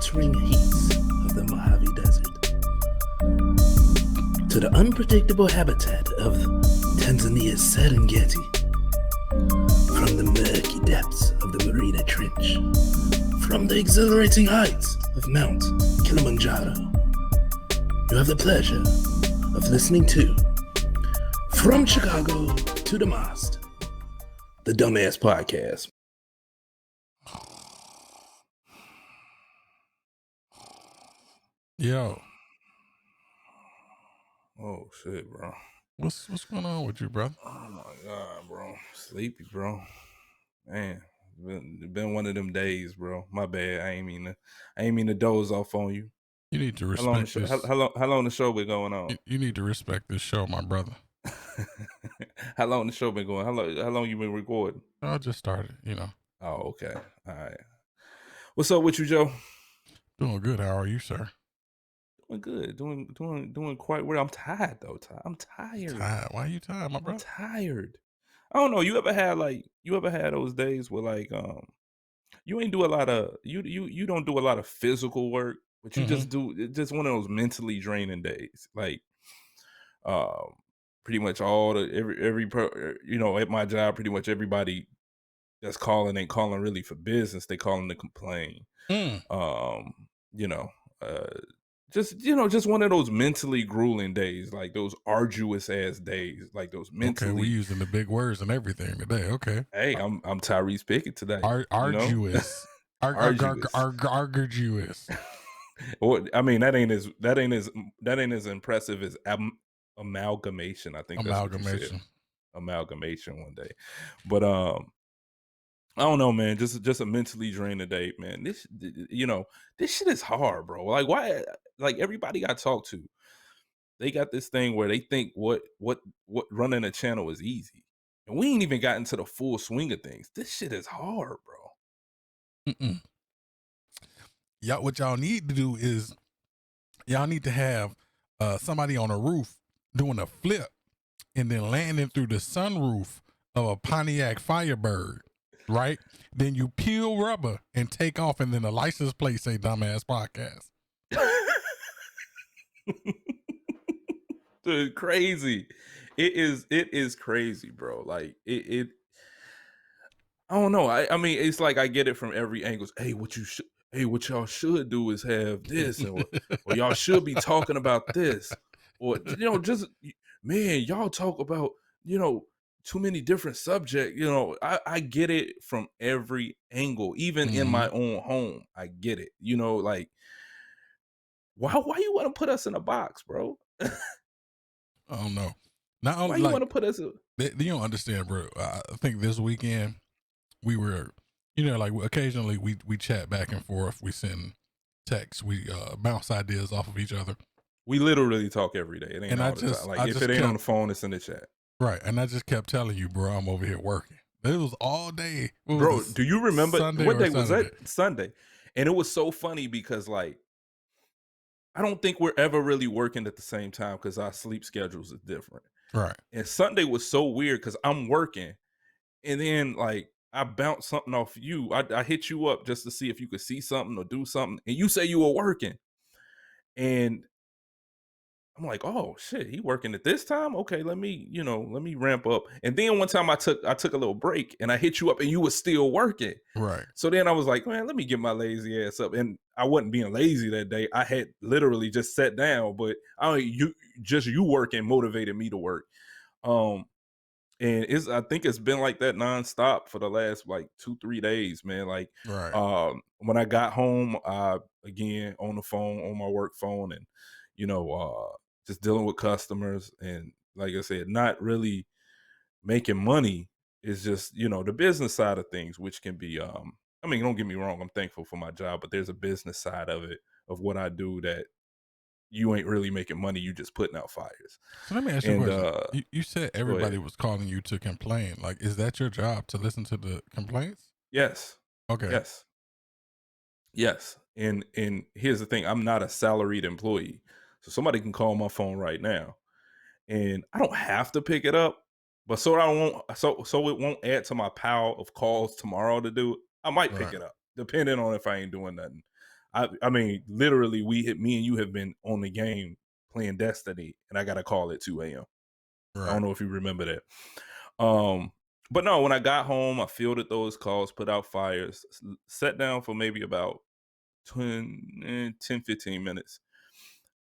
sweltering heats of the Mojave Desert to the unpredictable habitat of Tanzania's Serengeti, from the murky depths of the Marina Trench, from the exhilarating heights of Mount Kilimanjaro, you have the pleasure of listening to From Chicago to Dummast, the Dummast Podcast. Yo, Oh shit, bro. what's going on with you, brother? Oh my god, bro. Sleepy, bro. Man, been one of them days, bro. My bad. I ain't mean to doze off on you. You need to How long the respect show? this. How long the show been going on? You need to respect this show, my brother. How long the show been going? How long you been recording? I just started, Oh, okay. All right. What's up with you, Joe? Doing good. How are you, sir? Doing good. Doing quite well. I'm tired though. I'm tired. Tired. Why are you tired, my I'm brother? tired. I don't know. You ever had those days where you ain't do a lot of you don't do a lot of physical work, but you just do just one of those mentally draining days. Like pretty much all the at my job, pretty much everybody that's calling ain't calling really for business. They calling to complain. You know, just one of those mentally grueling days, like those arduous ass days, like those mentally. Okay, we using the big words and everything today. Okay. Hey, I'm Tyrese Pickett today. Arduous. Arduous. Well, I mean that ain't as impressive as amalgamation. I think that's what you said. Amalgamation one day, but I don't know, man. Just a mentally draining day, man. This shit is hard, bro. Like why? Like everybody I talk to, they got this thing where they think what running a channel is easy, and we ain't even gotten to the full swing of things. This shit is hard, bro. Y'all, what y'all need to do is y'all need to have somebody on a roof doing a flip and then landing through the sunroof of a Pontiac Firebird, right? Then you peel rubber and take off, and then the license plate say Dumbass Podcast. Dude, crazy. It is crazy, bro. Like it I don't know. I mean, it's like I get it from every angle. Hey, what y'all should do is have this, or y'all should be talking about this, or just man, y'all talk about too many different subjects. I get it from every angle, even in my own home. I get it. Like why you want to put us in a box, bro? I don't know. Not only why you want to put us? You don't understand, bro. I think this weekend we were, like occasionally we chat back and forth. We send texts. We bounce ideas off of each other. We literally talk every day. It ain't and all the time. Like if it ain't on the phone, it's in the chat. Right. And I just kept telling you, bro, I'm over here working. It was all day. Bro, do you remember what day was that? Sunday. And it was so funny because like I don't think we're ever really working at the same time because our sleep schedules are different. Right. And Sunday was so weird because I'm working, and then like I bounced something off you. I hit you up just to see if you could see something or do something, and you say you were working, and I'm like, oh shit, he working at this time? Okay, let me ramp up. And then one time I took a little break and I hit you up and you were still working. Right. So then I was like, man, let me get my lazy ass up. And I wasn't being lazy that day. I had literally just sat down, but you working motivated me to work. And I think it's been like that nonstop for the last like 2-3 days, man. Like right. When I got home, again on the phone, on my work phone, and just dealing with customers, and like I said, not really making money. Is just the business side of things, which can be I mean, don't get me wrong, I'm thankful for my job, but there's a business side of it, of what I do, that you ain't really making money, you just putting out fires. So let me ask you a question. You said everybody was calling you to complain. Like, is that your job to listen to the complaints? Yes. Okay. Yes. And here's the thing, I'm not a salaried employee. So somebody can call my phone right now and I don't have to pick it up, but so it won't add to my pile of calls tomorrow to do. I might pick it up depending on if I ain't doing nothing. I mean, literally, me and you have been on the game playing Destiny, and I got a call at 2 a.m. I Right. don't know if you remember that. But no, when I got home, I fielded those calls, put out fires, sat down for maybe about 10, 15 minutes.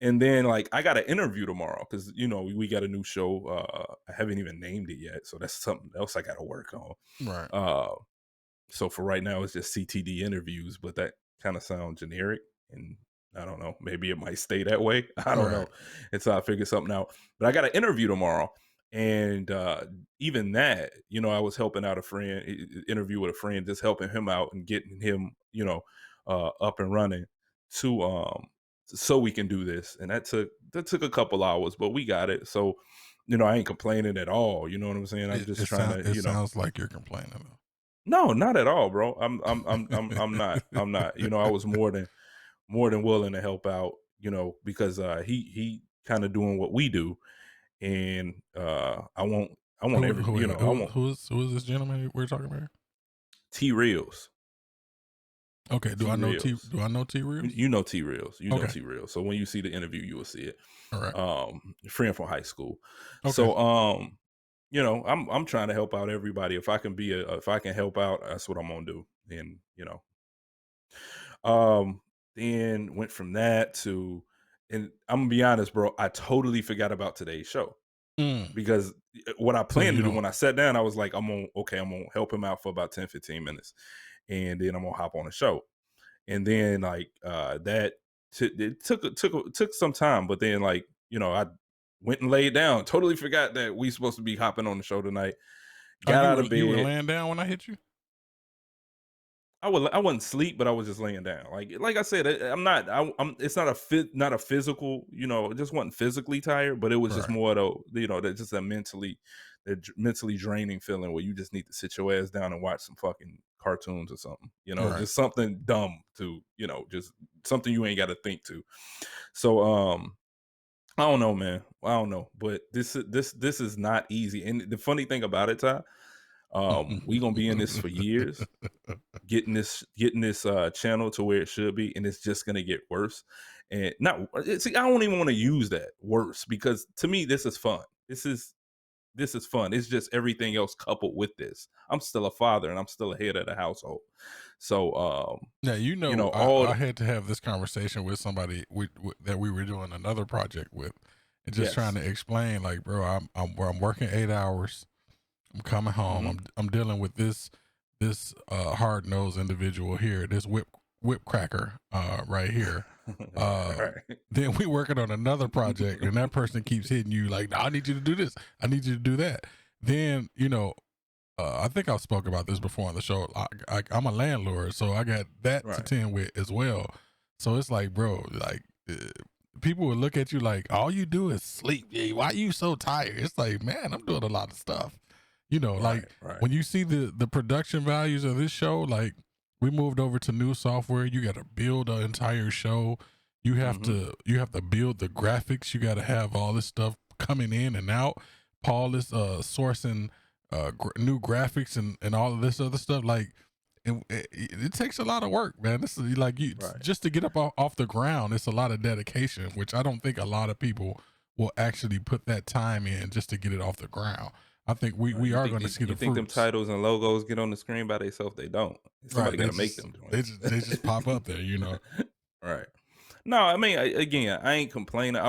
And then like I got an interview tomorrow because we got a new show. I haven't even named it yet, so that's something else I got to work on. Right. So for right now, it's just CTD interviews, but that kind of sounds generic, and I don't know. Maybe it might stay that way. I don't know. Right. Until I figure something out. But I got an interview tomorrow, and even that, I was helping out a friend, interview with a friend, just helping him out and getting him, up and running to so we can do this. And that took a couple hours, but we got it. So, I ain't complaining at all. You know what I'm saying? I'm just trying to, It sounds like you're complaining though. no, not at all, bro. I'm not. I'm not. I was more than willing to help out, because he kind of doing what we do, and I want Who is this gentleman we're talking about? T Reels. Okay, do T I know Reels. T Reels? You know T Reels. You know Okay. T Reels. So when you see the interview, you will see it. All right. Friend from high school. Okay. So I'm trying to help out everybody. If I can help out, that's what I'm gonna do. And then went from that to, and I'm gonna be honest, bro, I totally forgot about today's show because what I planned to do when I sat down, I was like, I'm gonna help him out for about 10, 15 minutes, and then I'm gonna hop on the show. And then like it took some time, but then like, I went and laid down, totally forgot that we supposed to be hopping on the show tonight. Got out of bed. You were laying down when I hit you? I wasn't asleep, but I was just laying down. Like I said, it's not a physical, it just wasn't physically tired, but it was just more though, that just a mentally draining feeling where you just need to sit your ass down and watch some fucking cartoons or something, just something dumb to, just something you ain't got to think to. So, I don't know, man. I don't know, but this is not easy. And the funny thing about it, Ty, we gonna be in this for years, getting this channel to where it should be, and it's just gonna get worse. And see, I don't even want to use that worse, because to me this is fun. This is fun. It's just everything else coupled with this. I'm still a father and I'm still a head of the household. So yeah, I had to have this conversation with somebody that we were doing another project with, and just trying to explain, like, bro, I'm working 8 hours. I'm coming home. I'm dealing with this hard nosed individual here, this whip cracker right here. Then we working on another project, and that person keeps hitting you like, no, I need you to do this. I need you to do that. Then I think I've spoke about this before on the show. I'm a landlord, so I got that to tend with as well. So it's like, bro, like people would look at you like, all you do is sleep. Why are you so tired? It's like, man, I'm doing a lot of stuff. When you see the production values of this show, like we moved over to new software. You got to build an entire show. You have to build the graphics. You got to have all this stuff coming in and out. Paul is sourcing new graphics and all of this other stuff. Like it takes a lot of work, man. This is like just to get up off the ground. It's a lot of dedication, which I don't think a lot of people will actually put that time in just to get it off the ground. I think we are going to see the fruits. You think them titles and logos get on the screen by themselves? They don't. Somebody got to make them. They just pop up there, Right. No, I mean, again, I ain't complaining.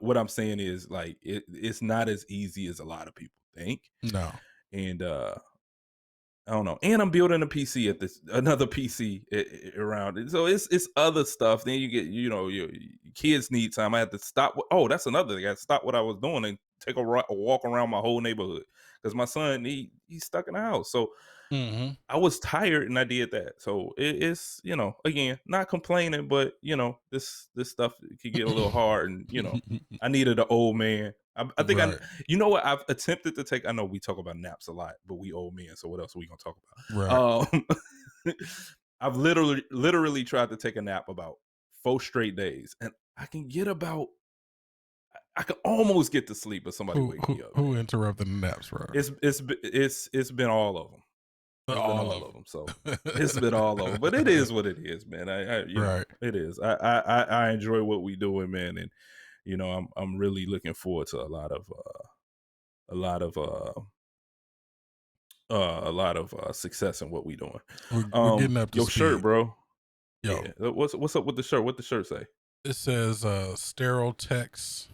What I'm saying is like it's not as easy as a lot of people think. No. And I don't know. And I'm building another PC around it. So it's other stuff. Then you get, your kids need time. I had to stop. Oh, that's another thing. I had to stop what I was doing and take a walk around my whole neighborhood, because my son, he's stuck in the house. So I was tired and I did that. So it's, again, not complaining, but this stuff could get a little hard, and I needed an old man. I think what I've attempted to take. I know we talk about naps a lot, but we old men, so what else are we gonna talk about? Right. I've literally tried to take a nap about 4 straight days, and I can almost get to sleep, but somebody wake me up. Who interrupted the naps, bro? It's been all of them. It's been all of them. So it's been all over. But it is what it is, man. You know, Right. it is. I enjoy what we doing, man, and you know, I'm really looking forward to a lot of success in what we doing. We're getting up to Your shirt, speed. bro. Yo, Yeah. What's up with the shirt? What the shirt say? it says sterile techs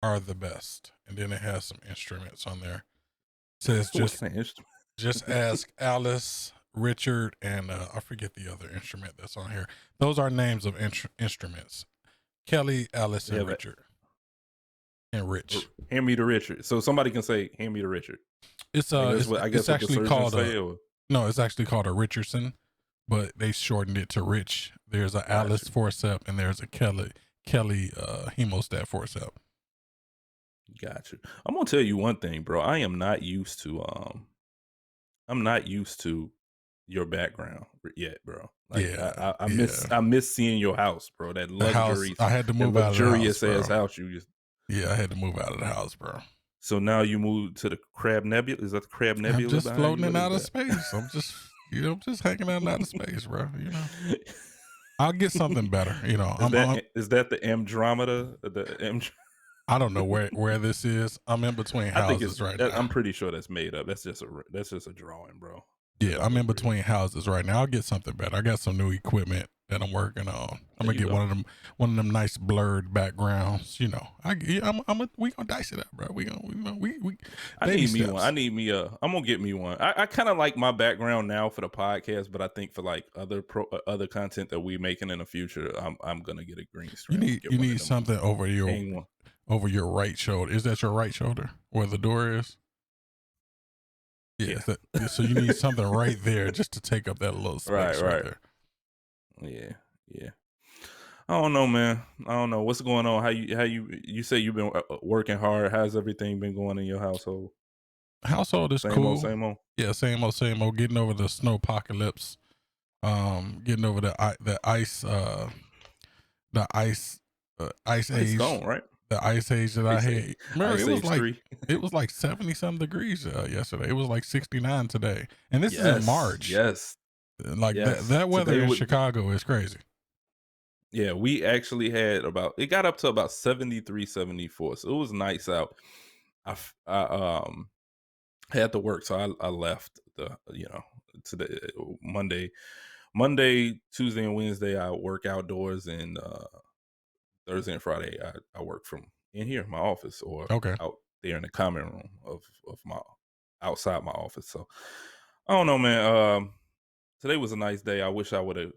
are the best. And then it has some instruments on there. It says What kind of instrument? just ask Alice, Richard, and I forget the other instrument that's on here. Those are names of instruments. Kelly, Alice, and Richard. And Rich. Hand me to Richard. So somebody can say, hand me to Richard. It's it's actually called no, it's actually called a Richardson, but they shortened it to Rich. There's a Alice forceps and there's a Kelly hemostat forceps. Got you. I'm gonna tell you one thing, bro. I am not used to your background yet, bro. Like, yeah, I miss seeing your house, bro. That luxury. I had to move out of the house, luxurious ass house you just. Yeah, I had to move out of the house, bro. So now you moved to the Crab Nebula. Is that the Crab Nebula? I'm just floating in outer space. I'm just, just hanging out in outer space, bro. You know, I'll get something better. You know, is that the Andromeda? I don't know where this is. I'm in between houses right now. I'm pretty sure that's made up. That's just a drawing, bro. Yeah, I'm in between houses right now. I'll get something better. I got some new equipment that I'm working on. I'm gonna get one of them nice blurred backgrounds. You know, we gonna dice it up, bro. I need me one. I'm gonna get me one. I kind of like my background now for the podcast, but I think for like other content that we making in the future, I'm gonna get a green screen. You need something over your right shoulder. Is that your right shoulder where the door is? Yeah. So you need something right there just to take up that little space right there. Yeah. I don't know, man. I don't know what's going on. How you say you've been working hard? How's everything been going in your household? Household is same cool. Same old. Yeah, same old. Getting over the snow apocalypse. Getting over the ice age. Gone, right? The ice age that I had. Remember, it was like 70 some degrees yesterday. It was like 69 today, and this is in March. Yes, like that weather in Chicago is crazy. Yeah, we actually had it got up to about 73, 74. So it was nice out. I had to work, so I left to the Monday, Tuesday, and Wednesday I work outdoors, and Thursday and Friday I work from in here, my office, or out there in the common room of my outside my office. So I don't know, man. Today was a nice day. I wish I would have.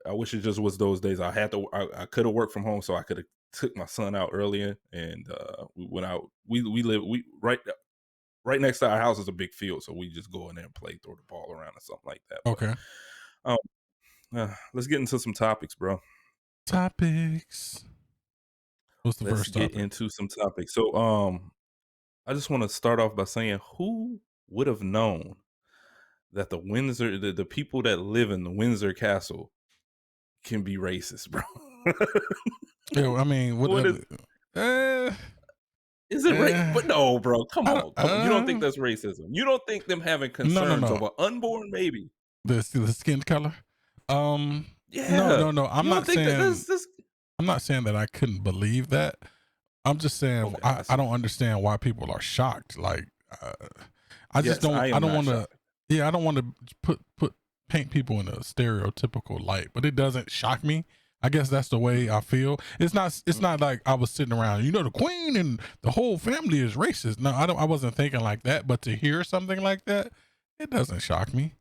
I wish it just was those days. I I could have worked from home, so I could have took my son out earlier, and we went out. We live right next to our house is a big field, so we just go in there and play, throw the ball around or something like that. Okay. Let's get into some topics, bro. Topics. What's the first topic? Let's get into some topics. So, I just want to start off by saying, who would have known that the people that live in the Windsor Castle can be racist, bro? Yeah, I mean, is it right? But no, bro, come on. You don't think that's racism? You don't think them having concerns over unborn baby? The skin color? Yeah. No. I'm not saying that I couldn't believe that. I'm just saying I don't understand why people are shocked. Like, I don't want to. Yeah, I don't want to paint people in a stereotypical light, but it doesn't shock me. I guess that's the way I feel. It's not like I was sitting around, the queen and the whole family is racist. No, I wasn't thinking like that, but to hear something like that, it doesn't shock me.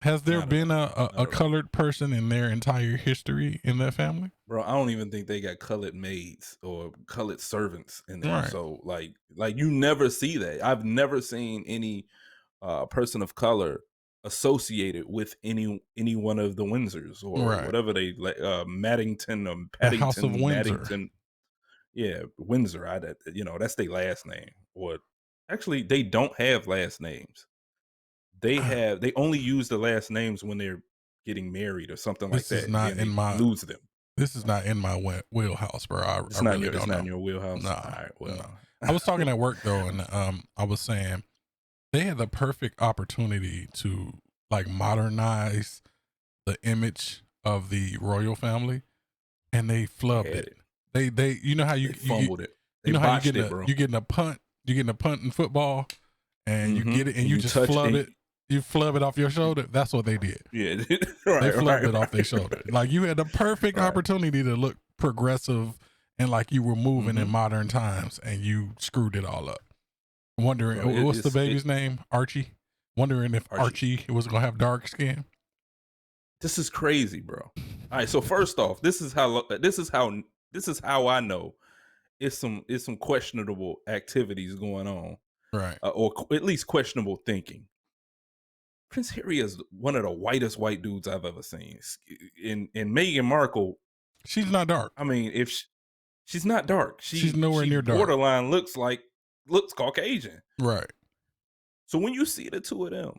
Has there been a colored person in their entire history in their family? Bro, I don't even think they got colored maids or colored servants in there. Right. So like you never see that. I've never seen any person of color associated with any one of the Windsors or whatever they Maddington or Paddington, House of Windsor. Maddington. Yeah, Windsor. That's their last name. Or actually, they don't have last names. They only use the last names when they're getting married or something like that. This is not in my lose them. This is not in my wheelhouse, bro. It's not in your wheelhouse. No. All right, well, no. I was talking at work though, and I was saying They had the perfect opportunity to like modernize the image of the royal family, and they flubbed Had it. it. They you know how They fumbled it. They you know how botched it, bro. you getting a punt in football, and you get it and And you you just touch flub it. it. You flub it off your shoulder. That's what they did. Yeah, They right, flubbed right, it off their right. shoulder. Like you had the perfect Right. opportunity to look progressive and like you were moving in Mhm. modern times, and you screwed it all up. Wondering Bro, what's the baby's name? Archie. Wondering if Archie. Archie was gonna have dark skin. This is crazy, bro. All right, so first off, this is how I know it's some questionable activities going on, Right. or at least questionable thinking. Prince Harry is one of the whitest white dudes I've ever seen. And Meghan Markle, She's not dark. I mean, she's not dark, She's nowhere she near dark. borderline looks Caucasian. Right. So when you see the two of them,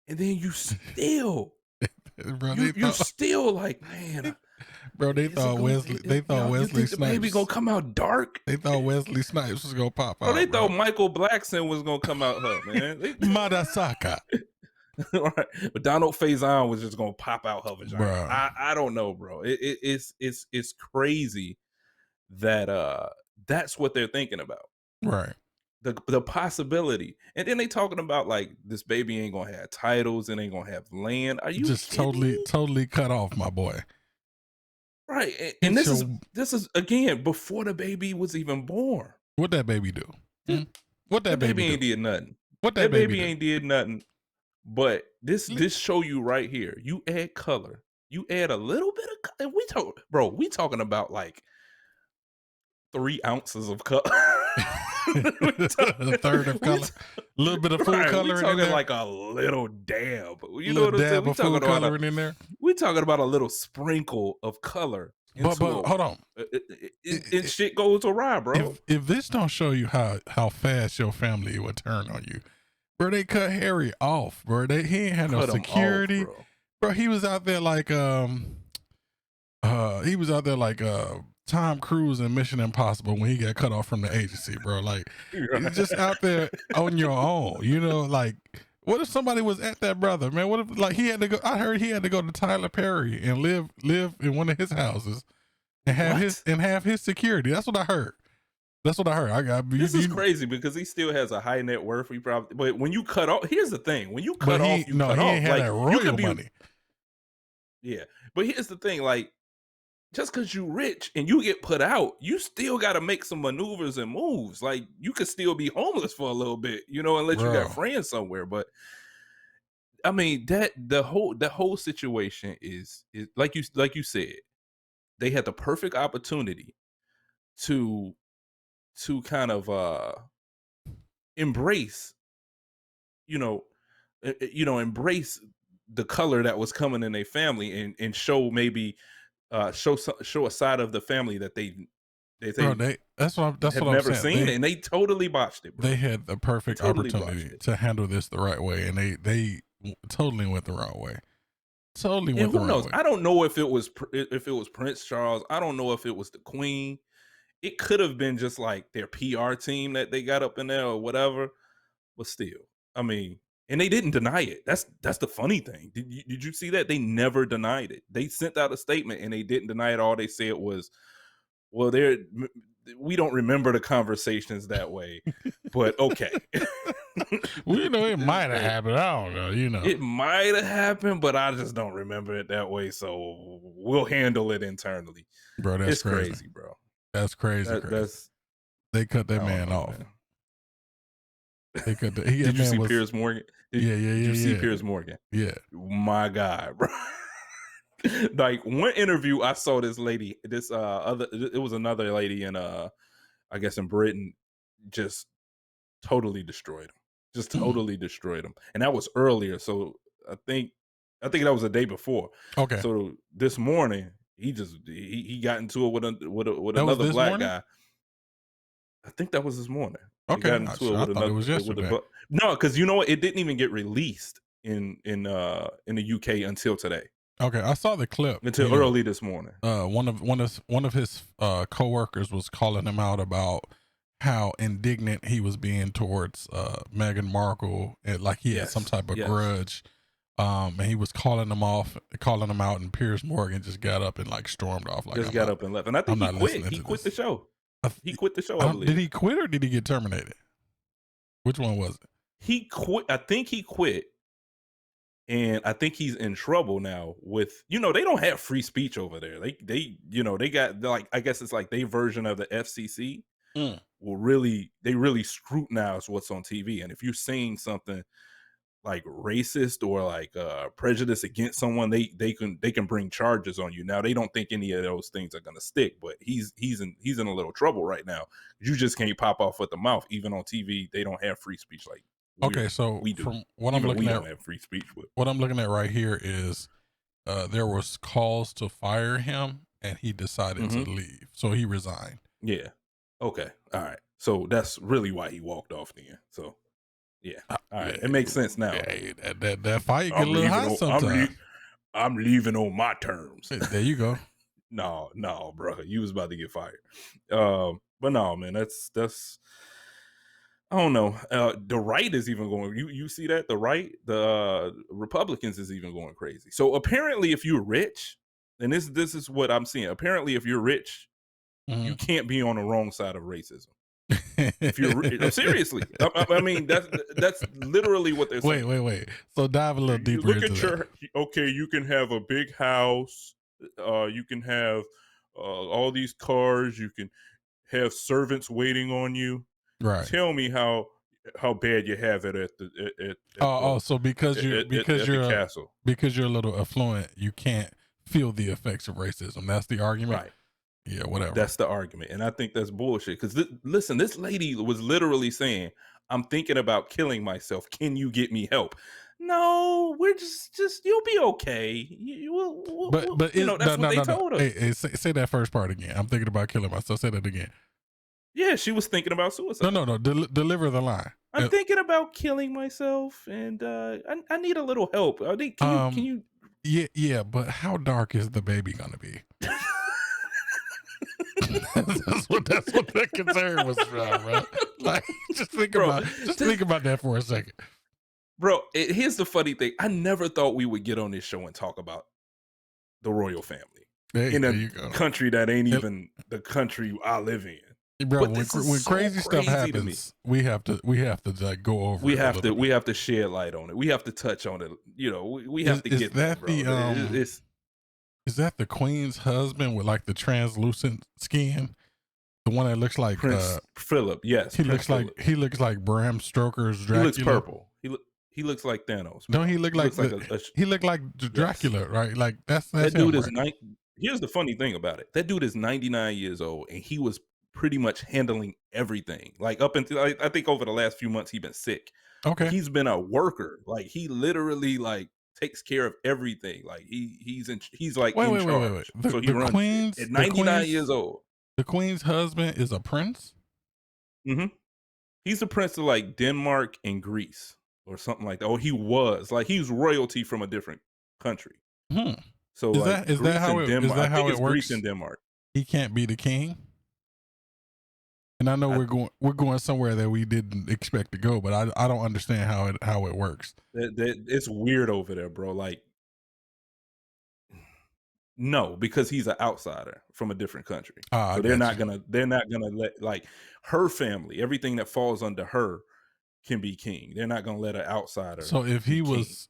and then you still, Bro, you're still like, man, bro, they thought Wesley. They thought you Wesley think the baby Snipes. gonna come out dark? They thought Wesley Snipes was gonna pop Bro, out. they thought Michael Blackson was gonna come out her, man. Madasaka. Right. But Donald Faison was just gonna pop out her vagina. Bro. I don't know, bro. It's crazy that that's what they're thinking about. Right. The possibility. And then they talking about like this baby ain't gonna have titles and ain't gonna have land. Are you just kidding me? totally cut off, my boy? Right. And this is again before the baby was even born. What that baby do? What that baby ain't did nothing. What that baby ain't did nothing. But this show you right here. You add color. You add a little bit of color. And we talking about like 3 ounces of color. A third of color. A little bit of food coloring we talking in there. like a little dab. You know what I'm saying? We talking about coloring in there. We talking about a little sprinkle of color. But hold on. Shit goes awry, bro. If this don't show you how fast your family would turn on you, bro, they cut Harry off, bro. He ain't had no security, bro. He was out there like Tom Cruise in Mission Impossible when he got cut off from the agency, bro. Like he's just out there on your own, you know. Like, what if somebody was at that brother, man? What if like he had to go? I heard he had to go to Tyler Perry and live in one of his houses and have his security. That's what I heard. This is crazy because he still has a high net worth. But when you cut off, here's the thing: when you cut off, he ain't had that royal money. Yeah, but here's the thing: like, just because you rich and you get put out, you still got to make some maneuvers and moves. Like, you could still be homeless for a little bit, you know, unless you got friends somewhere. But I mean, the whole situation is like you said, they had the perfect opportunity to kind of embrace, embrace the color that was coming in their family and show maybe show a side of the family that they that's what I'm never saying. seen, and they totally botched it, bro. They had the perfect opportunity to handle this the right way, and they totally went the wrong way. Totally went the wrong way. Who knows? I don't know if it was Prince Charles. I don't know if it was the Queen. It could have been just like their PR team that they got up in there or whatever. But still, I mean, and they didn't deny it. That's the funny thing. Did you see that? They never denied it. They sent out a statement and they didn't deny it. All they said was, well, we don't remember the conversations that way, but okay. Well, it might have happened. I don't know, It might have happened, but I just don't remember it that way. So we'll handle it internally. Bro, that's crazy, bro. That's crazy. They cut that man off. Man. They cut the. Did you see Piers Morgan? Did you see Piers Morgan? Yeah. My God, bro. Like, one interview, I saw this lady. It was another lady in I guess in Britain, just totally destroyed him. Just totally destroyed him, and that was earlier. So I think that was the day before. Okay. So this morning, he got into it with another black guy. I think that was this morning. Okay, I thought it was yesterday. No, because you know what? It didn't even get released in the UK until today. Okay, I saw the clip until early this morning. One of his coworkers was calling him out about how indignant he was being towards Meghan Markle, and like he had some Yes. type of Yes. grudge. And he was calling them out, and Piers Morgan just got up and like stormed off. Like, Just got up and left. And I think I'm he not quit. listening He to quit this. the show. I He th- quit the show, I I don't- believe. Did he quit or did he get terminated? Which one was it? He quit. I think he quit. And I think he's in trouble now with, they don't have free speech over there. They got like, I guess it's like their version of the FCC they really scrutinize what's on TV. And if you're saying something like racist or like prejudice against someone, they can bring charges on you. Now they don't think any of those things are gonna stick, but he's in a little trouble right now. You just can't pop off with the mouth. Even on TV, they don't have free speech like Okay, so we do. from what Even I'm looking we at, don't have free speech. But what I'm looking at right here is there was calls to fire him, and he decided to leave, so he resigned. yeah, okay, all right. So that's really why he walked off then. So yeah, all right, it makes sense now. Yeah, that fight get a little hot sometimes. I'm leaving on my terms. There you go. No, bro, you was about to get fired. But no, man, that's I don't know. The right is even going. You see that the right, the Republicans is even going crazy. So apparently, if you're rich, and this is what I'm seeing. Apparently, if you're rich, you can't be on the wrong side of racism. If you're seriously, I mean that's literally what they're saying. Wait. So dive a little deeper Look into at that. okay, you can have a big house, you can have all these cars, you can have servants waiting on you. Right. Tell me how bad you have it at the so because you're the castle. because you're a little affluent, you can't feel the effects of racism. That's the argument. Right. Yeah, whatever. That's the argument. And I think that's bullshit. Because listen, this lady was literally saying, I'm thinking about killing myself. Can you get me help? No, we're just you'll be okay. But that's what they told her. Hey, say that first part again. I'm thinking about killing myself. Say that again. Yeah, she was thinking about suicide. No. Deliver the line. I'm thinking about killing myself, and I need a little help. Can you? Yeah, but how dark is the baby gonna be? that's what that concern was from, bro. Like, just think about that for a second, bro. Here's the funny thing: I never thought we would get on this show and talk about the royal family in a country that ain't even the country I live in. Bro, when crazy stuff happens, we have to like go over. We have to shed light on it. We have to touch on it. We have to get that. Bro. Is that the Queen's husband with like the translucent skin? The one that looks like Prince Philip? Yes, he looks like Bram Stoker's Dracula. He looks purple. He looks like Thanos. Bro. Don't he look like he looked like Dracula, yes. Right? Like that's that dude him, is right? Here's the funny thing about it. That dude is 99 years old, and he was pretty much handling everything. Like up until I think over the last few months, he's been sick. Okay, he's been a worker. Like he literally like takes care of everything. Like he's like in charge. Wait. So he runs at 99 years old. The Queen's husband is a prince. He's a prince of like Denmark and Greece or something like that. Oh, he was royalty from a different country. So is that how it works? Greece and Denmark. He can't be the king. And I know we're going somewhere that we didn't expect to go, but I don't understand how it works. It's weird over there, bro. Like, no, because he's an outsider from a different country, so they're not gonna let like her family, everything that falls under her, can be king. They're not gonna let an outsider. So if he was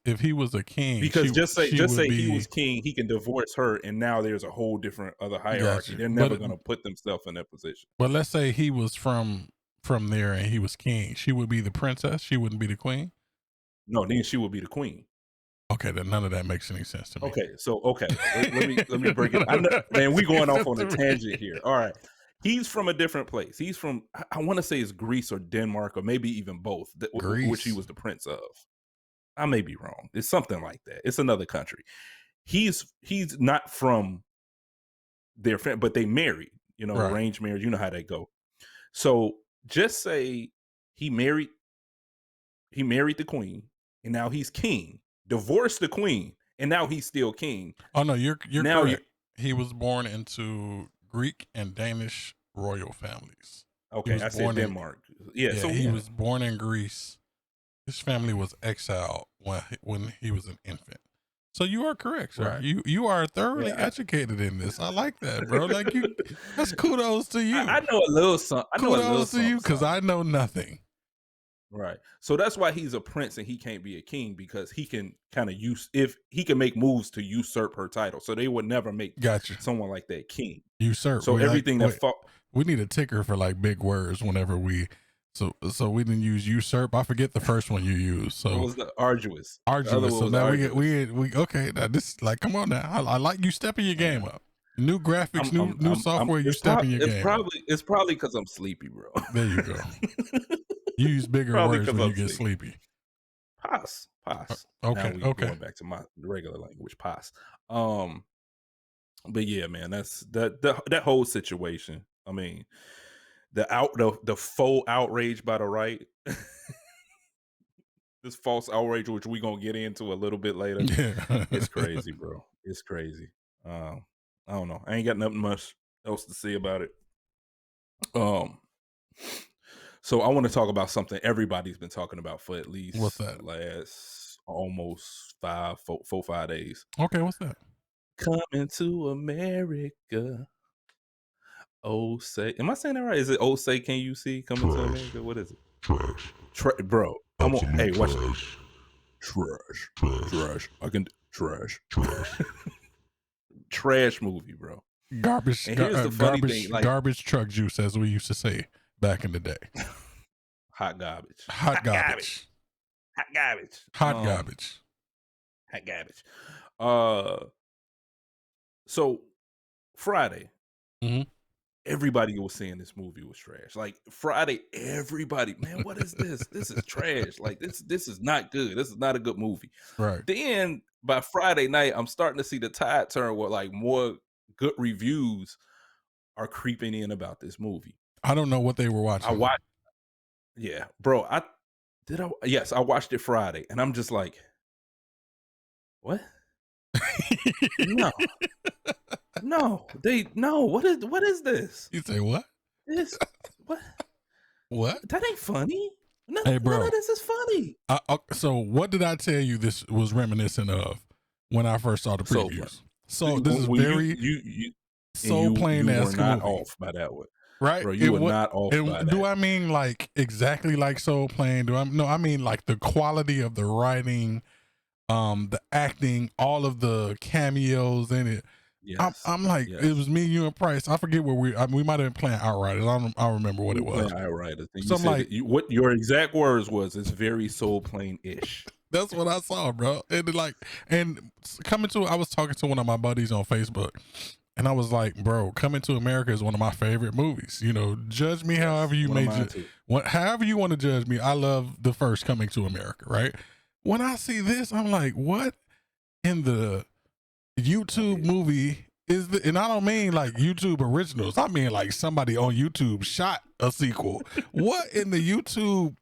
a king, because just say he was king, he can divorce her, and now there's a whole different other hierarchy. They're never gonna put themselves in that position. But let's say he was from there and he was king. She would be the princess. She wouldn't be the queen. No, then she would be the queen. Okay, then none of that makes any sense to me. Okay, so let me break it. Man, we going off on a tangent here. All right. He's from a different place. He's from, I want to say it's Greece or Denmark or maybe even both, which he was the prince of. I may be wrong. It's something like that. It's another country. He's not from their family, but they married, right. Arranged marriage. You know how they go. So just say he married the queen and now he's king. Divorced the queen and now he's still king. Oh no, you're now correct. He was born into Greek and Danish royal families. He Okay, was I said born in Denmark. Yeah, yeah, so he yeah, was born in Greece. His family was exiled when he was an infant. So you are correct, sir. right. You are thoroughly Yeah, educated in this. I like that, bro. Like you, that's kudos to you. I know a little something. I know a little Kudos to you, something, because I know nothing. Right. So that's why he's a prince and he can't be a king, because he can kind of if he can make moves to usurp her title. So they would never make Gotcha. someone like that king. Usurp. So everything that We need a ticker for like big words whenever we. So we didn't use usurp. I forget the first one you used. So what was the arduous? The other arduous. one So was now arduous. we okay. Now this, like, come on now. I like you stepping your game up. New graphics, new software. You stepping your game up. It's probably because I'm sleepy, bro. There you go. You use bigger Probably words 'cause when you I'm get sleepy. sleepy. Pass. Okay, Now we okay. going back to my regular language. Pass. But yeah, man, that's that whole situation. I mean, the faux outrage by the right, this false outrage, which we gonna get into a little bit later. Yeah. It's crazy, bro. It's crazy. I don't know. I ain't got nothing much else to say about it. So I want to talk about something everybody's been talking about for at least What's that? last almost 5 days. Okay, what's that? Coming to America. Oh, say, am I saying that right? Is it oh say can you see coming to America? What is it? Trash. Bro, I'm on. Hey, watch it. Trash. Trash. I can trash. Trash. Trash movie, bro. Garbage. And here's the funny garbage. thing, like- garbage truck juice, as we used to say back in the day. Hot garbage. Hot garbage. Hot garbage. Hot garbage. Hot garbage. So Friday, Mhm. everybody was saying this movie was trash. Like Friday, everybody, man, what is this? This is trash. Like this is not good. This is not a good movie. Right. Then by Friday night, I'm starting to see the tide turn where like more good reviews are creeping in about this movie. I don't know what they were watching. I watched. Yeah, bro. Yes, I watched it Friday, and I'm just like, what? No. What is this? You say what? This what? What? That ain't funny. Hey, bro. None of this is funny. So what did I tell you this was reminiscent of when I first saw the previews? So this is very so plain ass movie. Not movie. off by that one, right? bro. You were not off by that. Do I mean like exactly like Soul Plane? No, I mean like the quality of the writing, the acting, all of the cameos in it. Yes. I'm like, yes. It was me, you, and Price. I forget where we might have been playing Outriders. I don't remember what it was. Outriders. So I'm like, what your exact words was, it's very Soul Plane-ish. That's what I saw, bro. And coming to, I was talking to one of my buddies on Facebook, and I was like, bro, Coming to America is one of my favorite movies. You know, judge me however you however you want to judge me. I love the first Coming to America, right? When I see this, I'm like, what in the YouTube movie is the, and I don't mean like YouTube originals. I mean like somebody on YouTube shot a sequel. What in the YouTube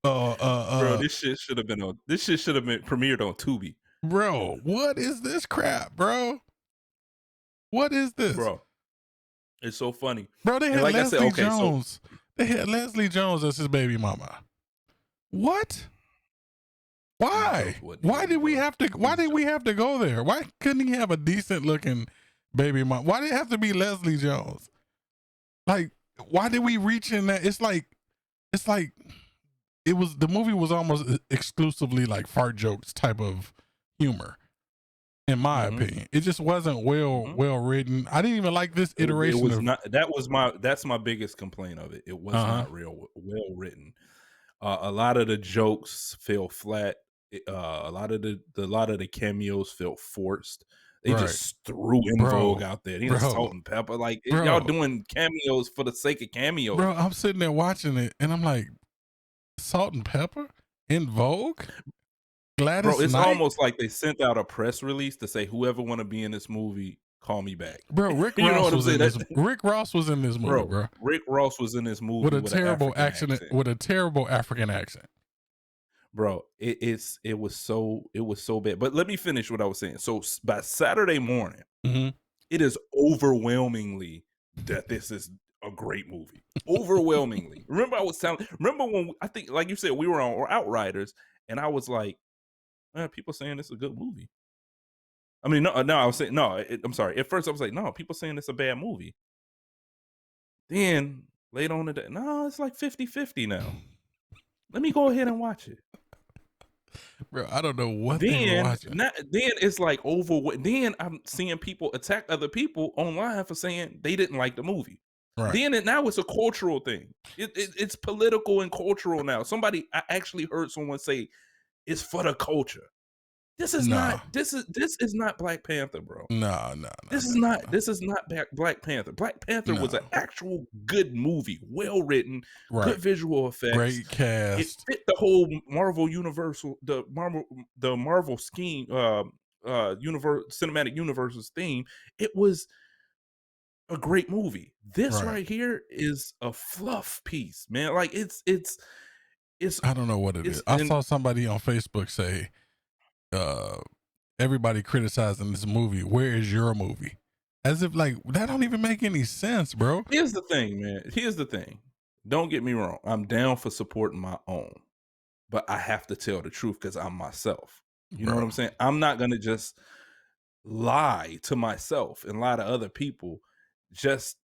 bro, this shit should have been premiered on Tubi. Bro, what is this crap, bro? What is this? Bro, it's so funny. Bro, they had Leslie Jones. They had Leslie Jones as his baby mama. What? Why? Why did we have to go there? Why couldn't he have a decent looking baby mom? Why did it have to be Leslie Jones? Like, why did we reach in that? It's like the movie was almost exclusively like fart jokes type of humor, in my opinion. It just wasn't well written. I didn't even like this iteration. That's my biggest complaint of it. It was not well written. A lot of the jokes fell flat. A lot of the cameos felt forced. They just threw In Vogue out there. Salt and Pepper. Like, y'all doing cameos for the sake of cameos. Bro, I'm sitting there watching it, and I'm like, Salt and Pepper? In Vogue? Gladys Bro, it's Knight? almost like they sent out a press release to say, whoever want to be in this movie, call me back. Bro, Rick Ross was in this movie, bro. Rick Ross was in this movie with a terrible accent. With a terrible African accent. Bro, it was so bad. But let me finish what I was saying. So by Saturday morning, it is overwhelmingly that this is a great movie. Overwhelmingly. Remember when I think, like you said, we were on Outriders, and I was like, people saying it's a good movie. I mean, no, I was saying no. I'm sorry. At first, I was like, no, people saying it's a bad movie. Then later on today, no, it's like 50-50 now. Let me go ahead and watch it. Bro, I don't know what they were watching. Then it's like then I'm seeing people attack other people online for saying they didn't like the movie. Right. Then now it's a cultural thing. It's political and cultural now. I actually heard someone say it's for the culture. This is not Black Panther, bro. No. This is not Black Panther. Black Panther was an actual good movie, well written, good visual effects, great cast. It fit the whole Marvel the Marvel scheme, cinematic universe's theme. It was a great movie. This right here is a fluff piece, man. Like it's I don't know what it is. I saw somebody on Facebook say, everybody criticizing this movie. Where is your movie? As if like that don't even make any sense, bro. Here's the thing, man. Here's the thing. Don't get me wrong. I'm down for supporting my own, but I have to tell the truth because I'm myself. You know what I'm saying? I'm not gonna just lie to myself and lie to other people just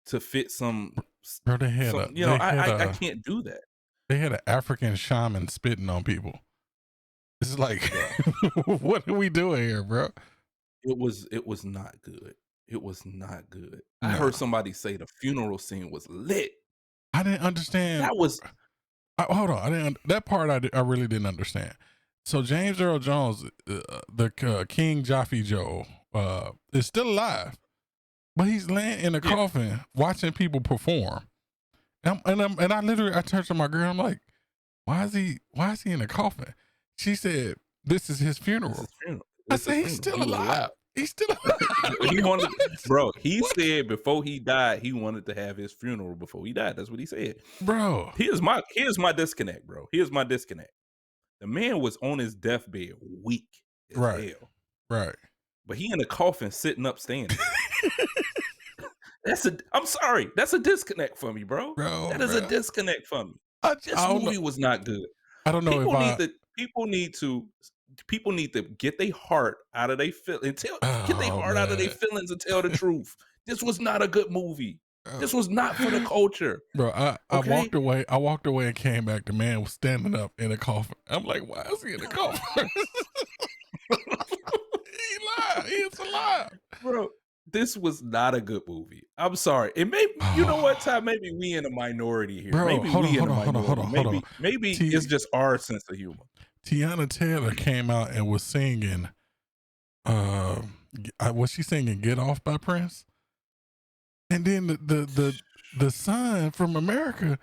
to fit some. Bro, I can't do that. They had an African shaman spitting on people. It's like, what are we doing here, bro? It was not good. It was not good. No. I heard somebody say the funeral scene was lit. I didn't understand. Hold on. That part I really didn't understand. So James Earl Jones, the King Jaffe Joe, is still alive, but he's laying in a coffin watching people perform. And I literally turned to my girl. I'm like, why is he in a coffin? She said, "This is his funeral." I said, "He's still alive. He's still alive." He said before he died, he wanted to have his funeral before he died. That's what he said, bro. Here's my disconnect, bro. Here's my disconnect. The man was on his deathbed, weak as hell, right? But he in a coffin, sitting up, standing. I'm sorry, that's a disconnect for me, bro. That is a disconnect for me. This movie was not good. I don't know People need to get their heart out of their feelings. Get their heart out of their feelings and tell the truth. This was not a good movie. This was not for the culture, bro. I walked away. I walked away and came back. The man was standing up in a coffin. I'm like, why is he in a coffin? He is alive, bro. This was not a good movie. I'm sorry. It may, you know what, Ty? Maybe we in a minority here. Bro, maybe we in a minority. Maybe it's just our sense of humor. Tiana Taylor came out and was singing. Was she singing "Get Off" by Prince? And then the son from America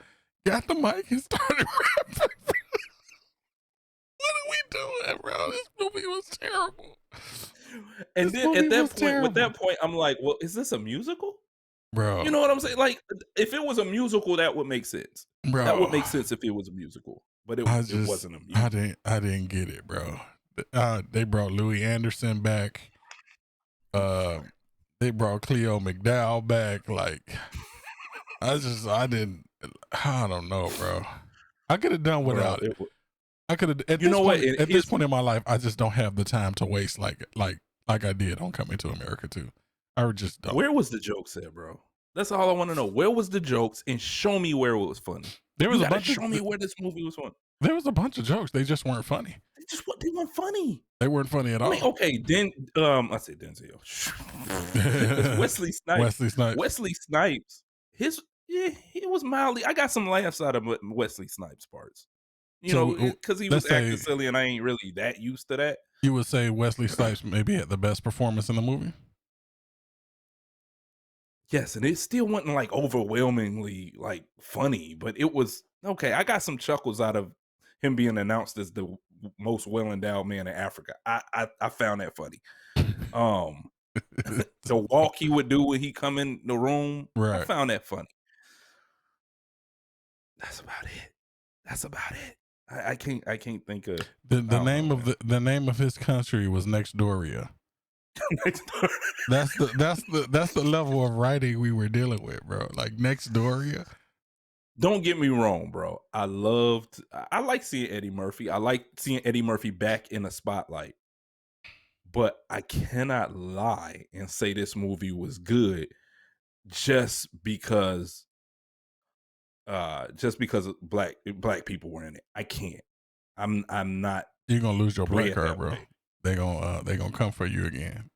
got the mic and started rapping. What are we doing, bro? This movie was terrible. And then at that point, I'm like, well, is this a musical? Bro. You know what I'm saying? Like, if it was a musical, that would make sense. Bro. That would make sense if it was a musical. But it wasn't a musical. I didn't get it, bro. They brought Louis Anderson back. They brought Cleo McDowell back. Like, I don't know, bro. I could have done without it. I could have. At this point in my life, I just don't have the time to waste like I did on Coming to America 2. I just don't. Where was the jokes at, bro? That's all I want to know. Where was the jokes, and show me where it was funny. Show me where this movie was funny. There was a bunch of jokes. They just weren't funny. They weren't funny. They weren't funny at all. Okay, then I say Denzel. Wesley Snipes. Wesley Snipes. It was mildly. I got some laughs out of Wesley Snipes parts. You know, because he was acting silly, and I ain't really that used to that. You would say Wesley Snipes maybe had the best performance in the movie? Yes, and it still wasn't like overwhelmingly like funny, but it was okay. I got some chuckles out of him being announced as the most well-endowed man in Africa. I found that funny. The walk he would do when he come in the room, I found that funny. That's about it. I can't think of the name of his country was Next Doria. Next door. That's the level of writing we were dealing with, bro. Like next door, yeah. Don't get me wrong, bro. I like seeing Eddie Murphy. I like seeing Eddie Murphy back in the spotlight. But I cannot lie and say this movie was good just because black people were in it. I can't. I'm not. You're gonna lose your black bred card, that bro. way. They gonna come for you again.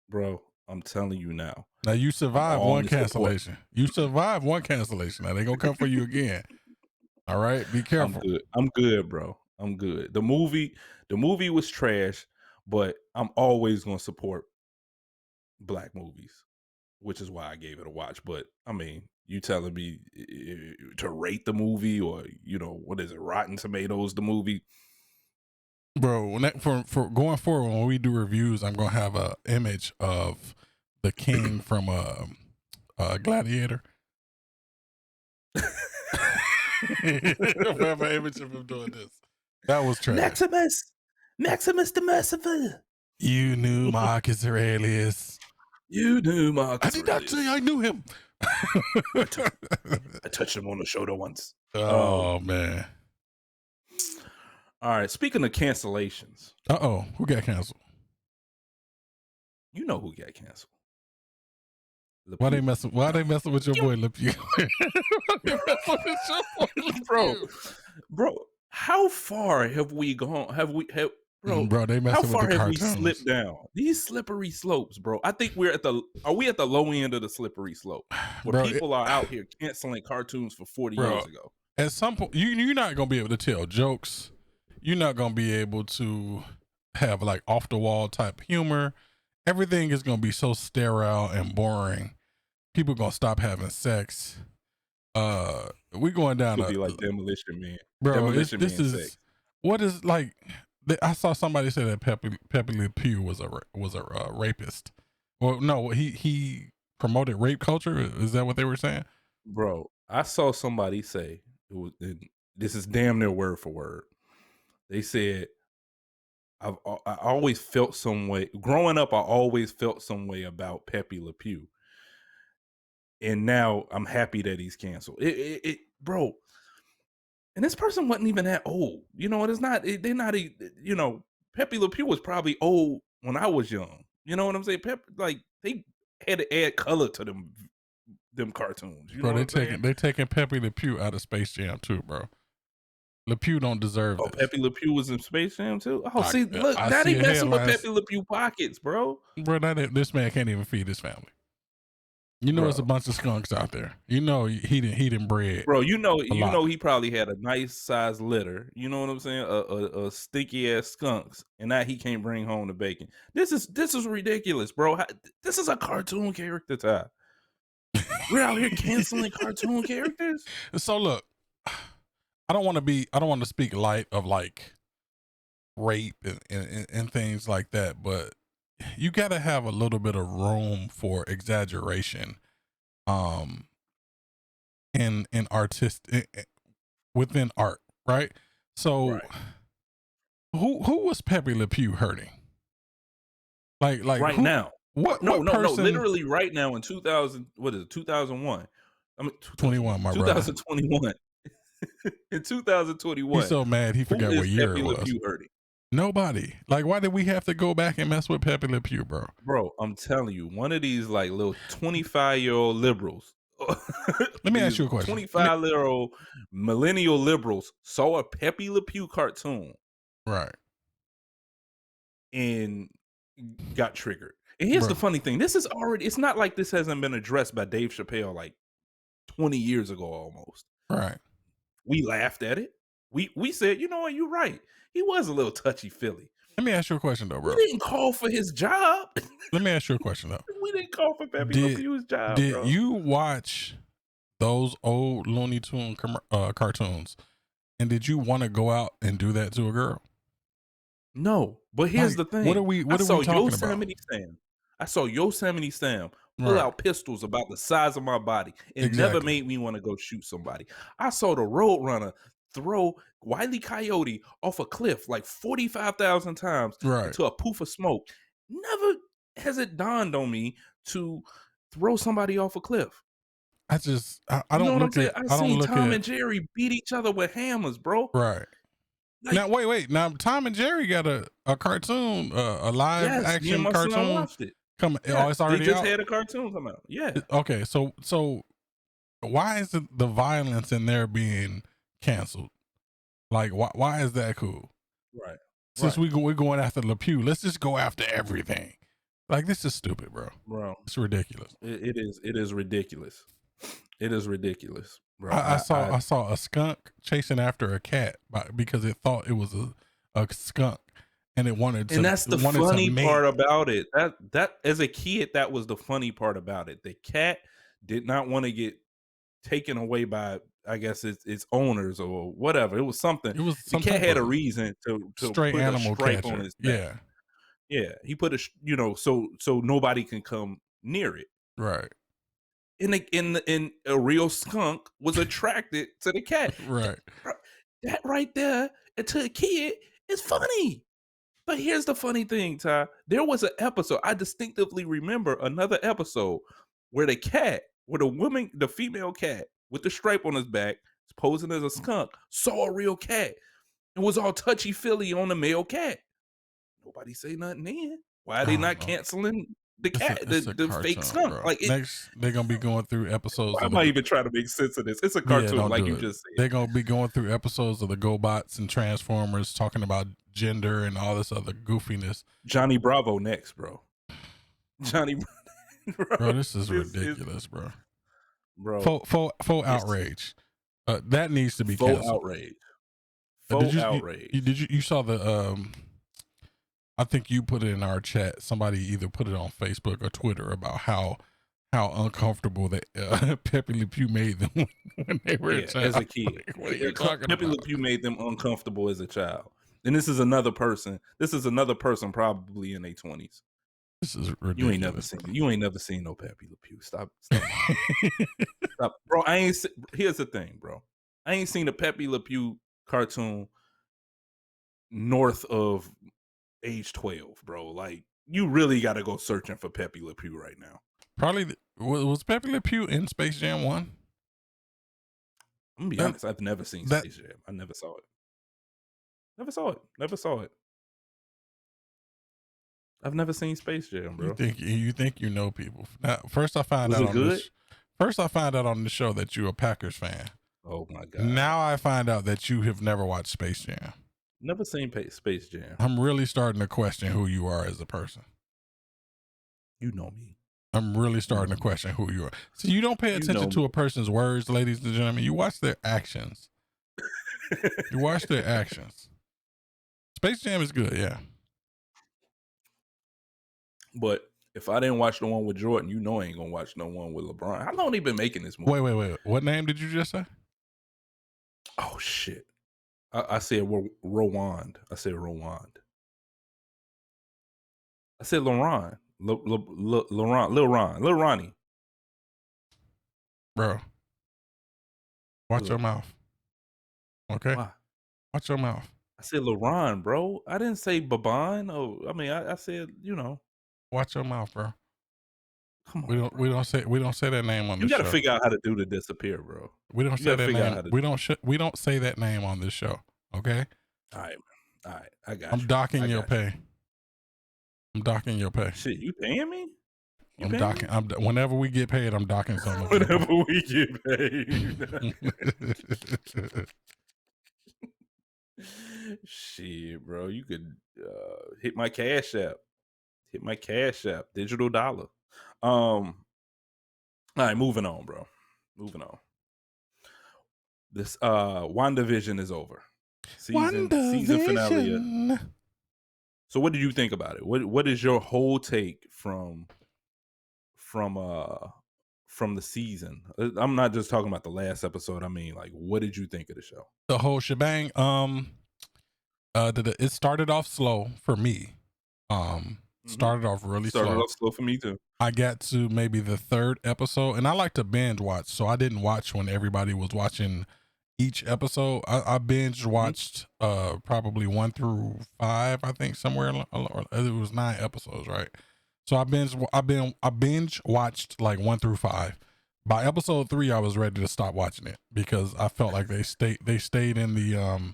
Bro, I'm telling you now. Now you survived all one in support. cancellation. You survived one cancellation. Now they gonna come for you again. All right, be careful. I'm good, bro. I'm good. The movie was trash, but I'm always gonna support black movies, which is why I gave it a watch. But I mean, you telling me to rate the movie, or what is it, Rotten Tomatoes, the movie? Bro, for going forward, when we do reviews, I'm gonna have a image of the king from Gladiator. I have an image of him doing this. That was trash. Maximus the Merciful. You knew Marcus Aurelius. You knew Marcus I did not say I knew him. I touched him on the shoulder once. Oh man. All right. Speaking of cancellations. Who got canceled? You know who got canceled. Why they messing with your boy LePew? Bro, how far have we gone? Bro, they messing how far with the have we cartoons. slipped down? These slippery slopes, bro. I think are we at the low end of the slippery slope? Where people are out here canceling cartoons for 40 years ago. At some point, you're not gonna be able to tell jokes. You're not gonna be able to have like off the wall type humor. Everything is gonna be so sterile and boring. People gonna stop having sex. We going down. It'll be like Demolition Man, bro. Demolition Man sex. What is like? I saw somebody say that Pepe Le Pew was a rapist. Well, no, he promoted rape culture. Is that what they were saying? Bro, I saw somebody say this is damn near word for word. They said, I always felt some way. Growing up, I always felt some way about Pepe Le Pew. And now I'm happy that he's canceled. Bro. And this person wasn't even that old. It's not, they're not, Pepe Le Pew was probably old when I was young. You know what I'm saying? They had to add color to them cartoons. They taking Pepe Le Pew out of Space Jam too, bro. Le Pew don't deserve this. Pepe Le Pew was in Space Jam too? Look, now they messing with Pepe Le Pew pockets, bro. Bro, this man can't even feed his family. It's a bunch of skunks out there. He didn't breed. Bro, he probably had a nice size litter. You know what I'm saying? A stinky ass skunks, and now he can't bring home the bacon. This is ridiculous, bro. This is a cartoon character, Ty. We're out here canceling cartoon characters. So look, I don't want to speak light of like rape and things like that, but you got to have a little bit of room for exaggeration in within art, right? So who was Pepe Le Pew hurting? Like right now. What no, person, literally right now in 2000, what is it? 2001. I mean 21, my brother. 2021. In 2021. He's so mad he forgot what year it was. Pepe Le Pew hurting? Nobody. Like, why did we have to go back and mess with Pepe Le Pew, bro? Bro, I'm telling you, one of these like little 25-year-old liberals. Let me ask you a question. 25-year-old millennial liberals saw a Pepe Le Pew cartoon. Right. And got triggered. And here's the funny thing. It's not like this hasn't been addressed by Dave Chappelle like 20 years ago almost. Right. We laughed at it. We said, you know what, you're right. He was a little touchy-feely. Let me ask you a question, though, bro. We didn't call for his job. Let me ask you a question, though. We didn't call for Pepe Le Pew's job, Did bro. you watch those old Looney Tune cartoons, and did you want to go out and do that to a girl? No, but here's the thing. What are we talking Yosemite Sam. I saw Yosemite Sam pull out pistols about the size of my body. It never made me want to go shoot somebody. I saw the Roadrunner throw Wile E. Coyote off a cliff like 45,000 times into a poof of smoke. Never has it dawned on me to throw somebody off a cliff? I You know don't what I'm look saying? at, I I don't seen look Tom at, and Jerry beat each other with hammers, bro. right. Like, Now, wait. Now, Tom and Jerry got a cartoon, a live yes, me and action my son cartoon watched it. coming. Oh, Yes, it's they already just out. had a cartoon come out. Yeah. Okay, so why is the violence in there being canceled? Like, why is that cool? Right. Since we're going after LePew, let's just go after everything. Like, this is stupid, bro. Bro, It's ridiculous. it is ridiculous. It is ridiculous, bro. I saw a skunk chasing after a cat because it thought it was a skunk, and it wanted to. And that's the wanted to funny mate. part about it. That as a kid, that was the funny part about it. The cat did not want to get taken away by, I guess, its owners or whatever. It was something. It was The some cat type had a of reason to stray put a animal stripe catcher. on his back. Yeah. He put so nobody can come near it. Right. In a real skunk was attracted to the cat. Right. That right there, to a kid, is funny. But here's the funny thing, Ty. There was an episode, I distinctively remember another episode where the female cat with the stripe on his back, posing as a skunk, saw a real cat and was all touchy-feely on the male cat. Nobody say nothing then. Why are they not canceling the cat, the fake skunk? Bro. Like, next, they're gonna be going through episodes. Why am I even trying to make sense of this? It's a cartoon, like you just said. They're gonna be going through episodes of the GoBots and Transformers, talking about gender and all this other goofiness. Johnny Bravo next, bro. Johnny, bro, this is ridiculous, bro. Bro, full outrage. That needs to be full canceled. outrage. Full outrage. You saw the I think you put it in our chat. Somebody either put it on Facebook or Twitter about how uncomfortable that Pepe Le Pew made them when they were a child. As a kid. Like, what are you talking about? Pepe Le Pew made them uncomfortable as a child. And this is another person. Probably in their 20s. This is ridiculous. You ain't never seen no Pepe Le Pew. Stop. Stop. Bro, here's the thing, bro. I ain't seen a Pepe Le Pew cartoon north of age 12, bro. Like, you really got to go searching for Pepe Le Pew right now. Probably was Pepe Le Pew in Space Jam 1? I'm gonna be honest, I've never seen Space Jam. I never saw it. Never saw it. I've never seen Space Jam, bro. You think you know people. Now, first I found out on the show that you're a Packers fan. Oh my God. Now I find out that you have never watched Space Jam. Never seen Space Jam. I'm really starting to question who you are as a person. You know me. I'm really starting to question who you are. So you don't pay attention to a person's words, ladies and gentlemen. You watch their actions. You watch their actions. Space Jam is good, yeah. But if I didn't watch the one with Jordan, you know I ain't gonna watch no one with LeBron. How long they been making this movie? Wait. What name did you just say? Oh shit. I said Rowand. I said Rowand. I said Laurent. Lil Ronnie. Bro. Watch your mouth. Okay? Why? Watch your mouth. I said Laurent, bro. I didn't say Baban. Oh, I mean, I said, Watch your mouth, bro. Come on. We don't say that name on this show. You got to figure out how to do the disappear, bro. We don't say that name. We don't say that name on this show. Okay? All right. I got you. I'm docking your pay. I'm docking your pay. Shit, you paying me? Whenever we get paid, I'm docking something. Whenever we get paid. Shit, bro. You could hit my Cash App. Digital dollar. All right, moving on, bro. This Wanda Vision is over. Season finale. So what did you think about it? What is your whole take from the season? I'm not just talking about the last episode. I mean, like, what did you think of the show? The whole shebang. It started off slow for me. Started off really slow. Started off slow for me too. I got to maybe the third episode, and I like to binge watch, so I didn't watch when everybody was watching each episode. I binge watched probably 1 through 5, I think, somewhere. It was 9 episodes, right? So I binge watched like 1 through 5. By episode 3, I was ready to stop watching it because I felt like they stayed in the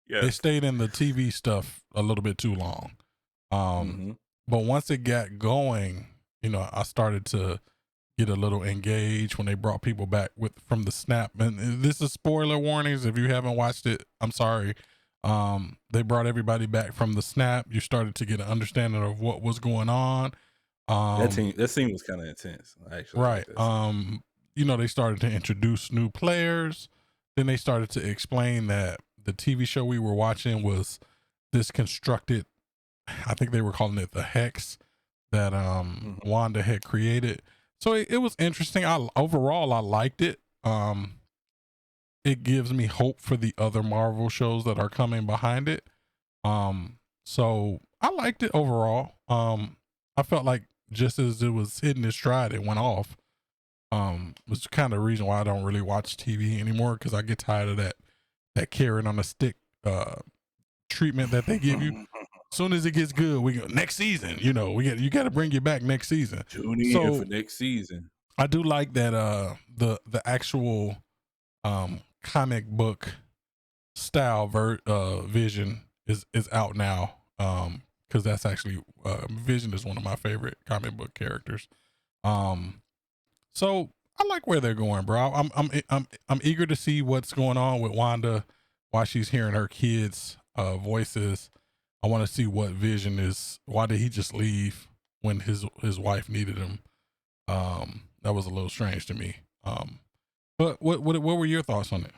Yes. TV stuff a little bit too long. Hmm. But once it got going, I started to get a little engaged when they brought people back from the snap. And this is spoiler warnings. If you haven't watched it, I'm sorry. They brought everybody back from the snap. You started to get an understanding of what was going on. That scene was kind of intense. I actually like Right. that scene. They started to introduce new players. Then they started to explain that the TV show we were watching was this constructed, I think they were calling it the hex that Mhm. Wanda had created. So it was interesting. Overall I liked it. It gives me hope for the other Marvel shows that are coming behind it. So I liked it overall. I felt like just as it was hitting its stride, it went off. Was kind of the reason why I don't really watch TV anymore, because I get tired of that carrot on a stick treatment that they give you. Soon as it gets good, we go next season. You got to bring you back next season. Tune in So for next season. I do like that the actual comic book style Vision is out now, because that's actually Vision is one of my favorite comic book characters. So I like where they're going, bro. I'm eager to see what's going on with Wanda while she's hearing her kids' voices. I want to see what Vision is. Why did he just leave when his wife needed him? That was a little strange to me. But what were your thoughts on it?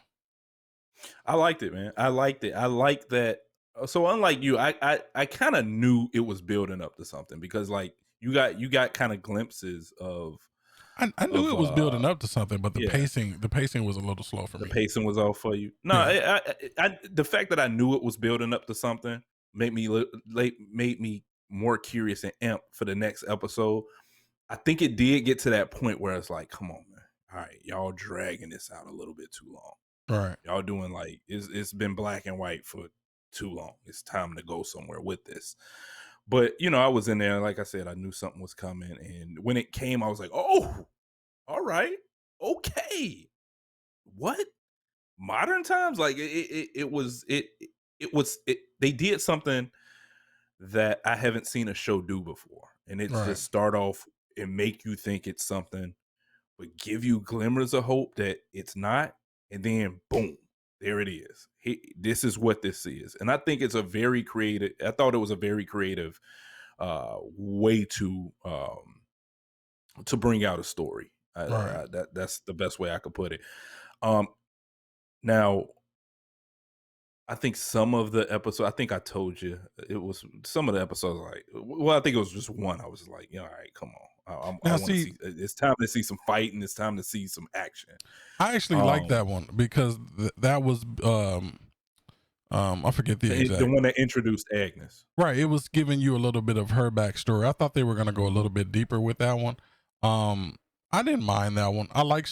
I liked it, man. I liked it. I like that. So unlike you, I kind of knew it was building up to something, because like you got kind of glimpses of I knew it was building up to something, but the yeah. pacing was a little slow for The me. pacing was off for you. No, Yeah. the fact that I knew it was building up to something made me more curious and amped for the next episode. I think it did get to that point where it's like, come on, man. All right, y'all dragging this out a little bit too long. Right. Y'all doing like it's been black and white for too long. It's time to go somewhere with this. But I was in there, like I said, I knew something was coming, and when it came, I was like, oh, all right, okay. What? Modern times? Like they did something that I haven't seen a show do before. And it's Right. just start off and make you think it's something, but give you glimmers of hope that it's not, and then boom, there it is. This is what this is. And I think it's a very creative, I thought it was a very creative way to bring out a story. Right. That's the best way I could put it. Now, I think some of the episodes, I think I told you, it was some of the episodes, like, well, I think it was just one. I was like, all right, come on. I Now, want to see, see, it's time to see some fighting. It's time to see some action. I actually like that one because that was I forget the exact. The one that introduced Agnes. Right, it was giving you a little bit of her backstory. I thought they were going to go a little bit deeper with that one. I didn't mind that one. I like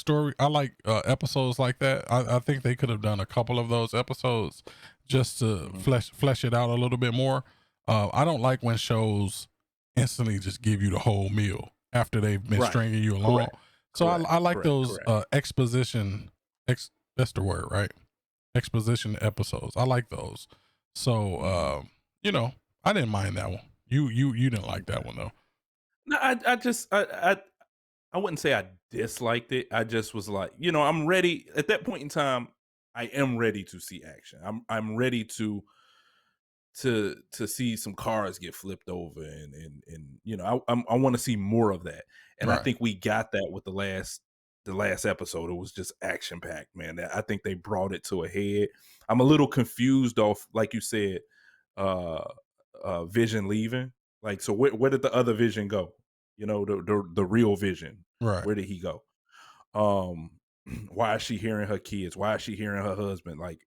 episodes like that. I think they could have done a couple of those episodes just to flesh it out a little bit more. I don't like when shows instantly just give you the whole meal after they've been stringing you along. Correct. So Correct. I like those Correct. exposition. That's the word, right? Exposition episodes. I like those. So I didn't mind that one. You didn't like that one though. No, I wouldn't say I disliked it. I just was like, I'm ready at that point in time. I am ready to see action. I'm ready to see some cars get flipped over, and I want to see more of that. And I think we got that with the last episode. It was just action packed, man. I think they brought it to a head. I'm a little confused off, like you said, Vision leaving. Like, so where did the other Vision go? The real Vision. Right. Where did he go? Why is she hearing her kids? Why is she hearing her husband? Like,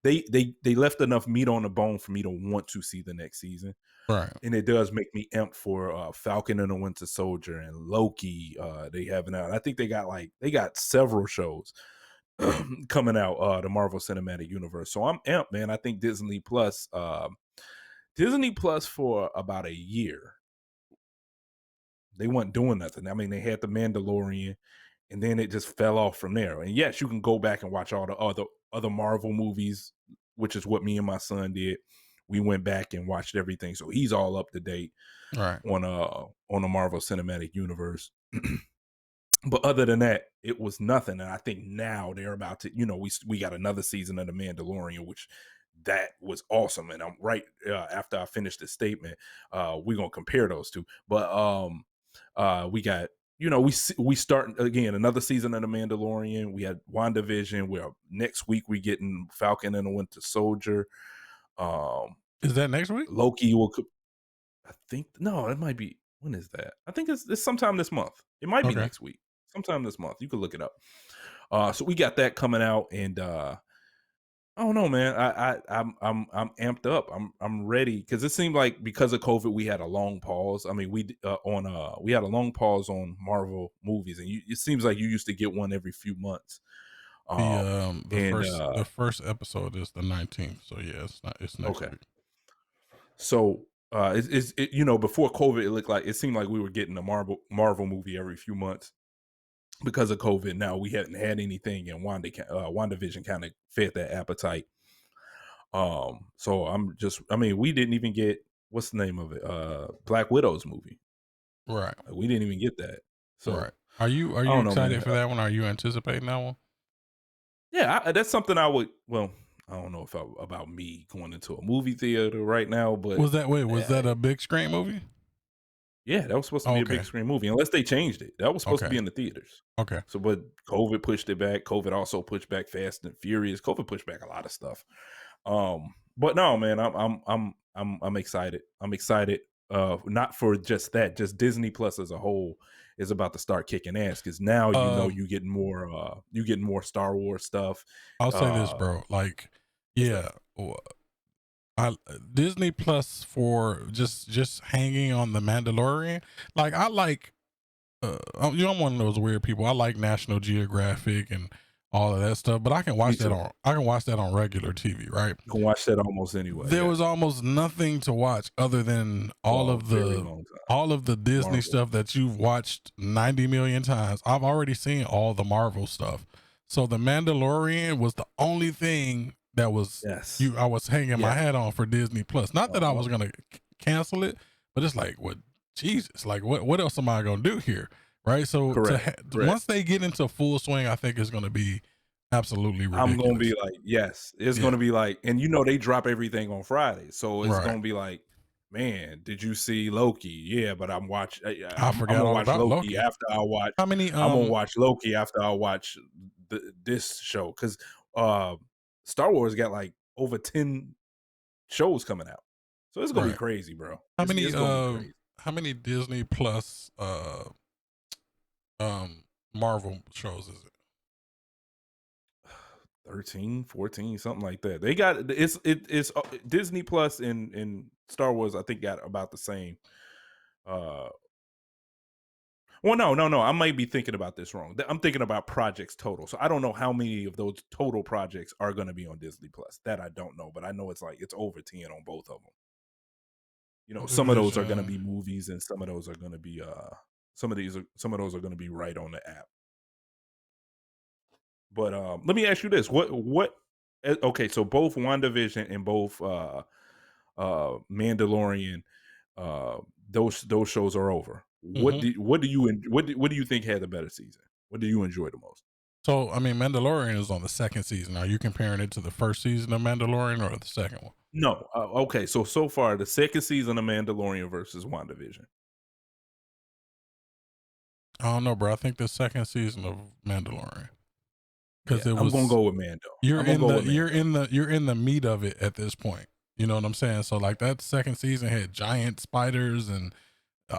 they left enough meat on the bone for me to want to see the next season. Right. And it does make me amped for Falcon and the Winter Soldier and Loki. They have it out. I think they got several shows coming out, the Marvel Cinematic Universe. So I'm amped, man. I think Disney Plus for about a year they weren't doing nothing. I mean, they had the Mandalorian, and then it just fell off from there. And yes, you can go back and watch all the other Marvel movies, which is what me and my son did. We went back and watched everything, so he's all up to date Right. on the Marvel Cinematic Universe. But other than that, it was nothing. And I think now they're about to, we got another season of The Mandalorian, which that was awesome. And I'm right after I finish this statement, we're gonna compare those two. But we got, we start again another season of The Mandalorian. We had Wanda Vision. Where next week we getting Falcon and the Winter Soldier. Is that next week? Loki will. I think no, it might be. When is that? I think it's sometime this month. It might be next week. Sometime this month. You can look it up. So we got that coming out, and I don't know, man. I'm amped up. I'm ready because it seemed like because of COVID we had a long pause. I mean, we had a long pause on Marvel movies, and it seems like you used to get one every few months. The first episode is the 19th, so yeah, it's next week. So before COVID, it seemed like we were getting a Marvel movie every few months. Because of COVID, now we hadn't had anything, and WandaVision kind of fed that appetite. So we didn't even get what's the name of it? Black Widow's movie, right? We didn't even get that. So, right. Are you excited for that one? Are you anticipating that one? Yeah, that's something I would. Well, I don't know about me going into a movie theater right now, but was that a big screen movie? Yeah, that was supposed to be a big screen movie, unless they changed it. That was supposed to be in the theaters. Okay. So, but COVID pushed it back. COVID also pushed back Fast and Furious. COVID pushed back a lot of stuff. But no, man, I'm excited. I'm excited. Not for just that, just Disney Plus as a whole is about to start kicking ass because now you getting more Star Wars stuff. I'll say this, bro. Like, yeah. Disney Plus for just hanging on the Mandalorian. Like I'm one of those weird people. I like National Geographic and all of that stuff, but I can watch that on regular TV, right? You can watch that almost anyway. There was almost nothing to watch other than all of the Disney Marvel stuff that you've watched 90 million times. I've already seen all the Marvel stuff. So the Mandalorian was the only thing that was I was hanging my hat on for Disney Plus. Not that I was gonna cancel it, but it's like, what Jesus? Like, what else am I gonna do here? Right. So once they get into full swing, I think it's gonna be absolutely ridiculous. I'm gonna be like, it's gonna be like, and they drop everything on Friday, so it's gonna be like, man, did you see Loki? Yeah, but I'm watching. I'm gonna watch Loki after I watch. How many? I'm gonna watch Loki after I watch this show because Star Wars got like over 10 shows coming out, so it's gonna be crazy, bro. How many Disney Plus Marvel shows is it? 13, 14, something like that. They got it's Disney Plus and Star Wars, I think, got about the same. Well, no. I might be thinking about this wrong. I'm thinking about projects total. So I don't know how many of those total projects are going to be on Disney Plus. That I don't know, but I know it's over 10 on both of them. Some of those are going to be movies, and some of those are going to be some of those are going to be right on the app. But let me ask you this: what? Okay, so both WandaVision and both Mandalorian, those shows are over. Mm-hmm. What do you think had the better season? What do you enjoy the most? So I mean, Mandalorian is on the second season. Are you comparing it to the first season of Mandalorian or the second one? No. Okay, so far the second season of Mandalorian versus WandaVision. I don't know, bro. I think the second season of Mandalorian. Because I'm gonna go with Mando. You're in the meat of it at this point. You know what I'm saying? So like that second season had giant spiders and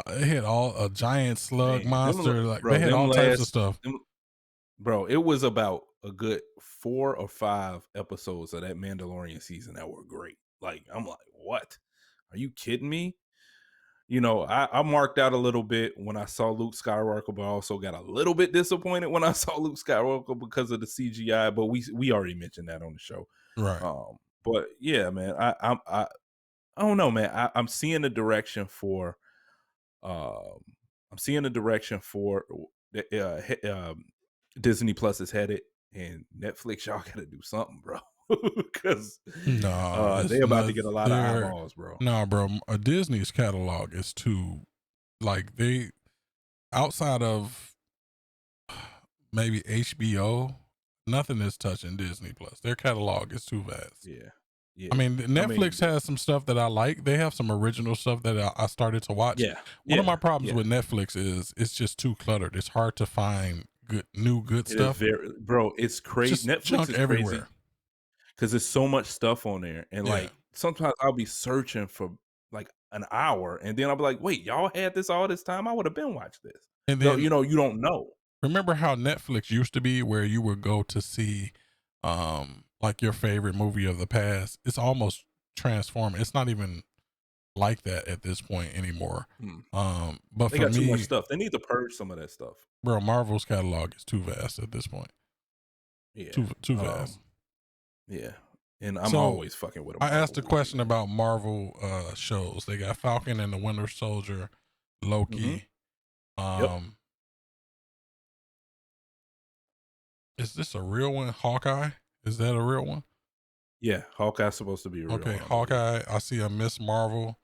it had a giant slug monster. They had all types of stuff. Bro, it was about a good 4 or 5 episodes of that Mandalorian season that were great. Like, I'm like, what? Are you kidding me? I marked out a little bit when I saw Luke Skywalker, but I also got a little bit disappointed when I saw Luke Skywalker because of the CGI. But we already mentioned that on the show, right? But yeah, man, I don't know, man. I'm seeing the direction for I'm seeing the direction for Disney Plus is headed, and Netflix, y'all gotta do something, bro, because No, they it's about to not get a lot of there. eyeballs, bro. No, bro. A Disney's catalog is too, like, they, outside of maybe HBO, nothing is touching Disney Plus. Their catalog is too vast. Yeah, yeah. I mean, Netflix has some stuff that I like. They have some original stuff that I started to watch. yeah. One of my problems yeah. with Netflix is it's just too cluttered. It's hard to find good It is stuff. very, bro. It's crazy. Just Netflix junk is everywhere. crazy because there's so much stuff on there, and Yeah. like sometimes I'll be searching for like an hour, and then I'll be like, "Wait, y'all had this all this time? I would have been watched this." And No, then you don't know. remember how Netflix used to be, where you would go to see, like your favorite movie of the past. It's almost transformed. It's not even like that at this point anymore. But They for got too much me, stuff. They need to purge some of that stuff. bro, Marvel's catalog is too vast at this point. Yeah, Too vast. Yeah, and I'm So, always fucking with them. I asked a question about Marvel shows. They got Falcon and the Winter Soldier, Loki. Yep. Is this a real one? Hawkeye? Is that a real one? Yeah, Hawkeye's supposed to be a real Okay, one. Hawkeye. I see a Miss Marvel.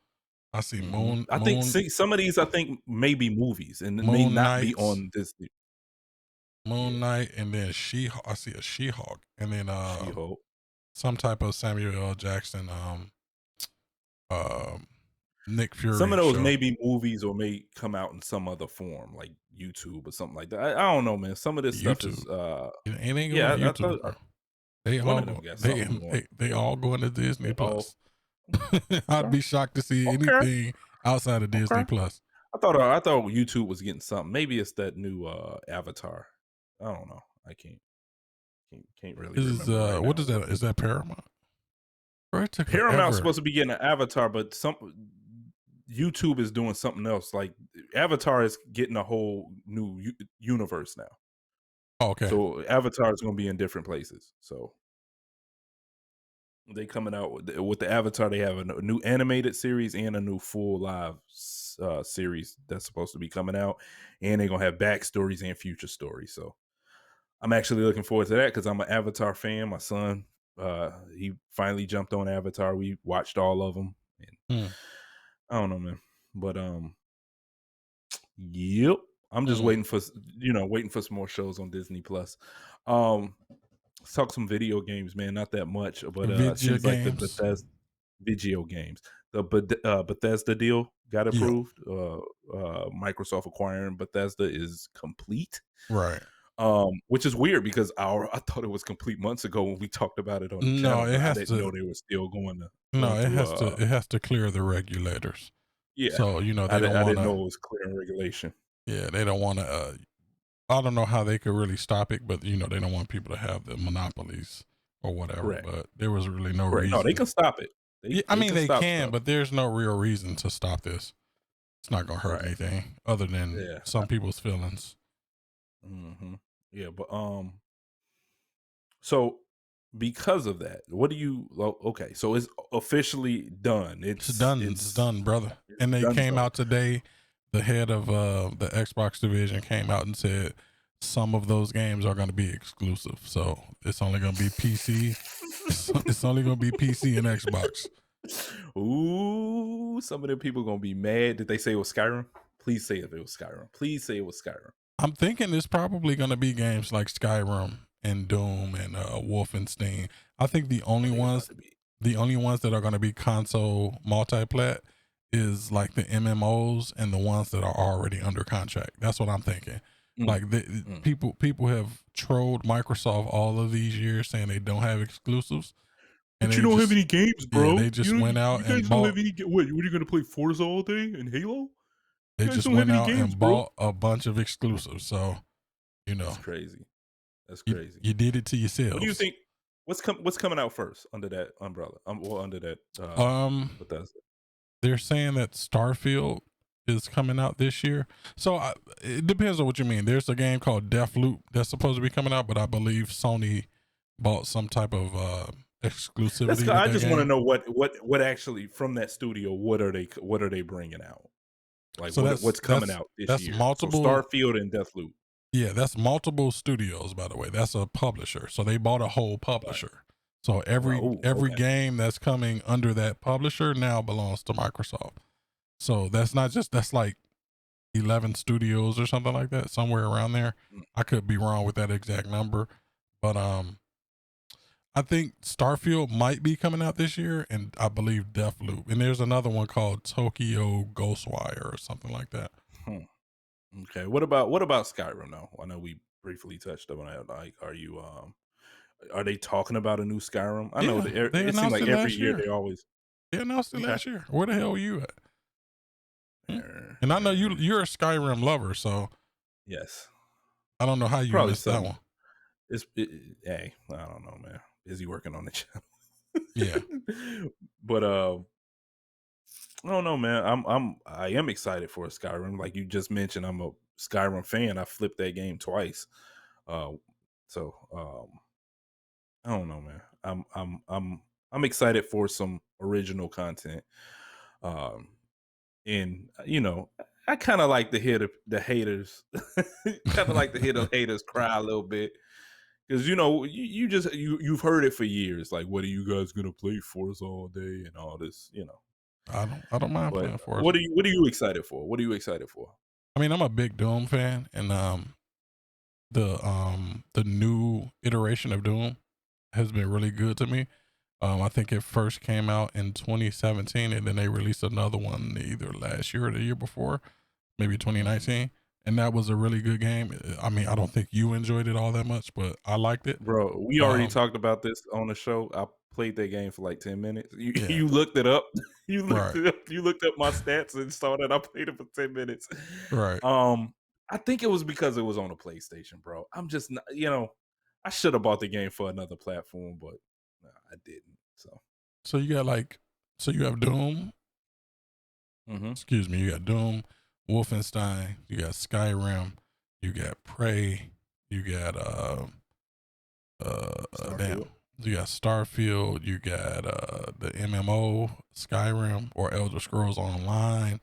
I see Moon. I think some of these I think may be movies and may Moon not be Knights. on Disney. Moon Knight, and then I see a She-Hulk, and then She-Hulk. some type of Samuel L. Jackson, Nick Fury. Some of those show. may be movies or may come out in some other form, like YouTube or something like that. I don't know, man. Some of this stuff is it ain't going to YouTube, bro. They all they all going to Disney Plus. I'd be shocked to see anything outside of Disney Plus. I thought YouTube was getting something. Maybe it's that new Avatar. I don't know. I can't really remember. Right what now. is that? Is that Paramount? Paramount's supposed to be getting an Avatar, but YouTube is doing something else. Like Avatar is getting a whole new universe now. Oh, okay. So Avatar is going to be in different places. So they coming out with the Avatar. They have a new animated series and a new full live series that's supposed to be coming out, and they're gonna have backstories and future stories. So I'm actually looking forward to that because I'm an Avatar fan. My son, he finally jumped on Avatar. We watched all of them. And I don't know, man, but yep. I'm just waiting for some more shows on Disney Plus. Let's talk some video games, man. Not that much, but it seems like the Bethesda video games. The Bethesda deal got approved. Microsoft acquiring Bethesda is complete, right? Which is weird because I thought it was complete months ago when we talked about it on the channel. I didn't know they were still going to. No, it has to clear the regulators. Yeah. So they don't want to. I didn't know it was clearing regulation. Yeah, they don't want to. I don't know how they could really stop it, but they don't want people to have the monopolies or whatever. Correct. But there was really no reason. No, they can stop it. They can, but there's no real reason to stop this. It's not gonna hurt anything other than some people's feelings. Mm-hmm. Yeah, but so because of that, what do you? Okay, so it's officially done. It's done. It's done, brother. And they came out today. The head of the Xbox division came out and said some of those games are going to be exclusive. So it's only going to be PC. It's only going to be PC and Xbox. Ooh, some of them people going to be mad. Did they say it was Skyrim? Please say if it was Skyrim. Please say it was Skyrim. I'm thinking it's probably going to be games like Skyrim and Doom and Wolfenstein. I think the only ones that are going to be console multi-plat is like the MMOs and the ones that are already under contract. That's what I'm thinking. Like people have trolled Microsoft all of these years saying they don't have exclusives. But you don't have any games, bro. Yeah, they just went out and bought. What are you going to play Forza all day and Halo? They just went out and bought a bunch of exclusives. So, That's crazy. That's crazy. You did it to yourselves. What do you think? What's coming out first under that umbrella? Under that Bethesda. They're saying that Starfield is coming out this year. So it depends on what you mean. There's a game called Deathloop that's supposed to be coming out, but I believe Sony bought some type of exclusivity. I just want to know what actually from that studio. What are they bringing out? Like So what's coming out this that's year? So multiple. Starfield and Deathloop. Yeah, that's multiple studios, by the way. That's a publisher. So they bought a whole Right. publisher. So Right. Ooh, every okay. game that's coming under that publisher now belongs to Microsoft. So that's not just that's like 11 studios or something like that, somewhere around there. Mm. I could be wrong with that exact number, but I think Starfield might be coming out this year, and I believe Deathloop. And there's another one called Tokyo Ghostwire or something like that. Hmm. Okay. What about Skyrim though? I know we briefly touched on that. Like, are they talking about a new Skyrim? I know Yeah, that they it seems announced like it every last year year. they always They announced it okay. last year. Where the hell were you at? Er, And I know er, you're a Skyrim lover, so yes, I don't know how you probably missed that something. one. Hey, I don't know, man. Busy working on the channel. Yeah. But I don't know, man. I am excited for a Skyrim. Like you just mentioned, I'm a Skyrim fan. I flipped that game twice. Uh, so I don't know, man. I'm excited for some original content. Um, and I kind of like to hear the haters, kind of like to hear the haters cry a little bit. Because you've heard it for years. Like, what are you guys gonna play Forza all day and all this? I don't mind But playing Forza. what are you excited for? What are you excited for? I mean, I'm a big Doom fan, and the new iteration of Doom has been really good to me. I think it first came out in 2017, and then they released another one either last year or the year before, maybe 2019. And that was a really good game. I mean, I don't think you enjoyed it all that much, but I liked it. Bro, we already Um, talked about this on the show. I played that game for like 10 minutes. You yeah, you looked it up. You looked right, it up. You looked up my stats and saw that I played it for 10 minutes. right. I think it was because it was on a PlayStation, bro. I'm just not, I should have bought the game for another platform, but no, I didn't. So, So you have Doom. mhm. Excuse me. You got Doom, Wolfenstein. You got Skyrim. You got Prey. You got damn. Starfield. You got Starfield. You got the MMO Skyrim or Elder Scrolls Online.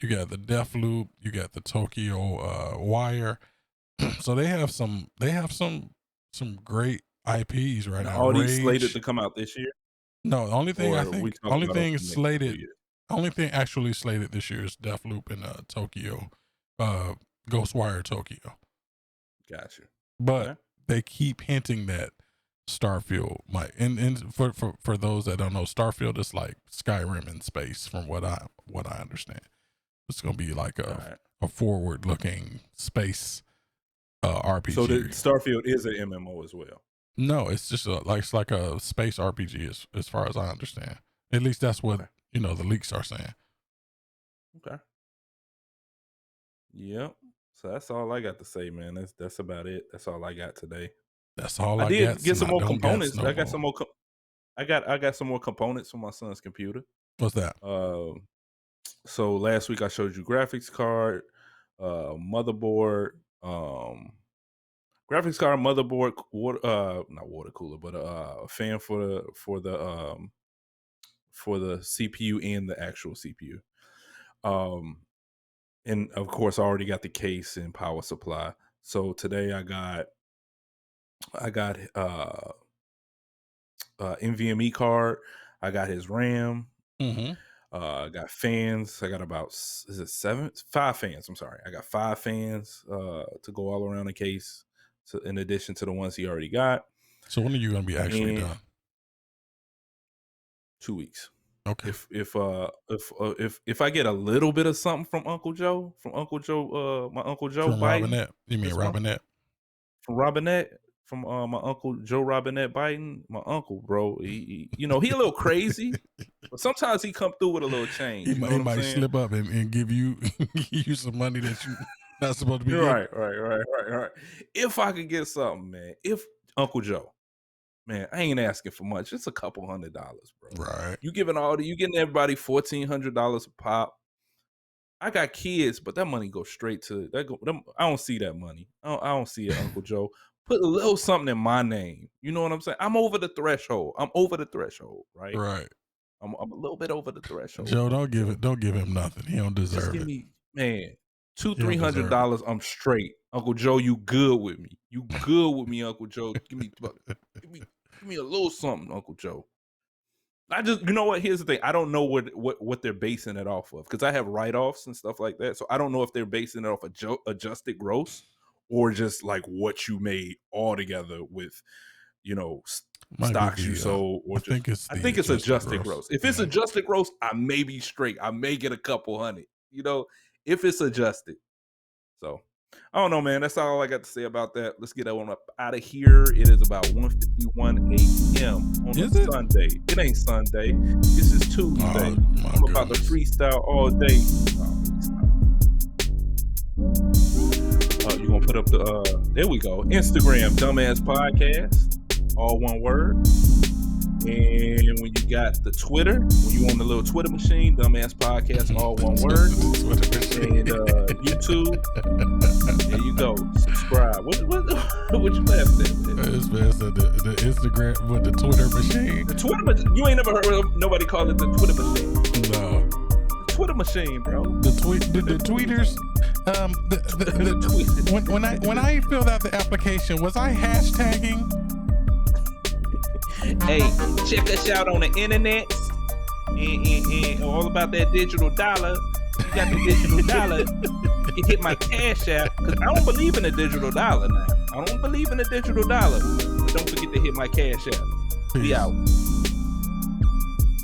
You got the Deathloop. You got the Tokyo Wire. So they have some great IPs right Now, now. all these slated to Rage. come out this year, No, the only thing I or we think talking only about over thing the next couple slated of years? only thing actually slated this year is Deathloop and Tokyo, Ghostwire Tokyo. Gotcha. But Okay. they keep hinting that Starfield might, and for those that don't know, Starfield is like Skyrim in space, from what I understand. It's gonna be like All right. a forward looking space RPG. So the Starfield is an MMO as well. No, it's just it's like a space RPG as far as I understand. At least that's what Okay. the leaks are saying. Okay. Yep. So that's all I got to say, man. That's about it. That's all I got today. That's all I I did got. get some I more don't get components. no I got more. some more. I got some more components for my son's computer. What's that? So last week I showed you graphics card, motherboard, graphics card, motherboard, water, not water cooler, but a fan for the CPU and the actual CPU. And of course I already got the case and power supply. So today I got NVMe card. I got his RAM. Mm-hmm. I got fans. I got about five fans. I'm sorry. I got 5 fans to go all around the case. So in addition to the ones he already got. So when are you going to be actually And done? 2 weeks. Okay. If I get a little bit of something from Uncle Joe, my Uncle Joe From Biden, Robinette. You mean this month, Robinette? from Robinette, from my Uncle Joe Robinette Biden, my uncle, bro. He a little crazy, but sometimes he come through with a little change. He You know what I'm might saying? slip up and give you give you some money that you not supposed to be getting. Right. If I could get something, man. If Uncle Joe, man, I ain't asking for much. It's a couple $100, bro. Right. You getting everybody $1,400 a pop. I got kids, but that money goes straight to that. I don't see that money. I don't see it, Uncle Joe. Put a little something in my name. You know what I'm saying? I'm over the threshold. Right? Right. I'm a little bit over the threshold. Joe, don't give him nothing. He don't Just deserve give it. me, man, don't $200-300, I'm straight. Uncle Joe, you good with me? You good with me, Uncle Joe? Give me a little something, Uncle Joe. I just, you know what? Here's the thing. I don't know what they're basing it off of, because I have write-offs and stuff like that. So I don't know if they're basing it off adjusted gross or just like what you made all together with, stocks you sold. Or I think it's adjusted gross. If it's adjusted gross, I may be straight. I may get a couple hundred, if it's adjusted. So I don't know, man. That's all I got to say about that. Let's get that one up out of here. It is about 1:51 a.m. on a Sunday. It ain't Sunday. This is Tuesday. I'm about to freestyle all day. You're going to put up there we go. Instagram, Dummast Podcast. All one word. And when you got the Twitter, when you on the little Twitter machine, Dummast Podcast, all one word. And YouTube, there you go. Subscribe. What you laughing at, man? This man said the Instagram with the Twitter machine. The Twitter machine. You ain't never heard of nobody call it the Twitter machine. No. The Twitter machine, bro. The tweeters. When I filled out the application, was I hashtagging? Hey, check us out on the internet and all about that digital dollar. You got the digital dollar. You can hit my Cash App, because I don't believe in the digital dollar now. I don't believe in the digital dollar. But don't forget to hit my Cash App. We out.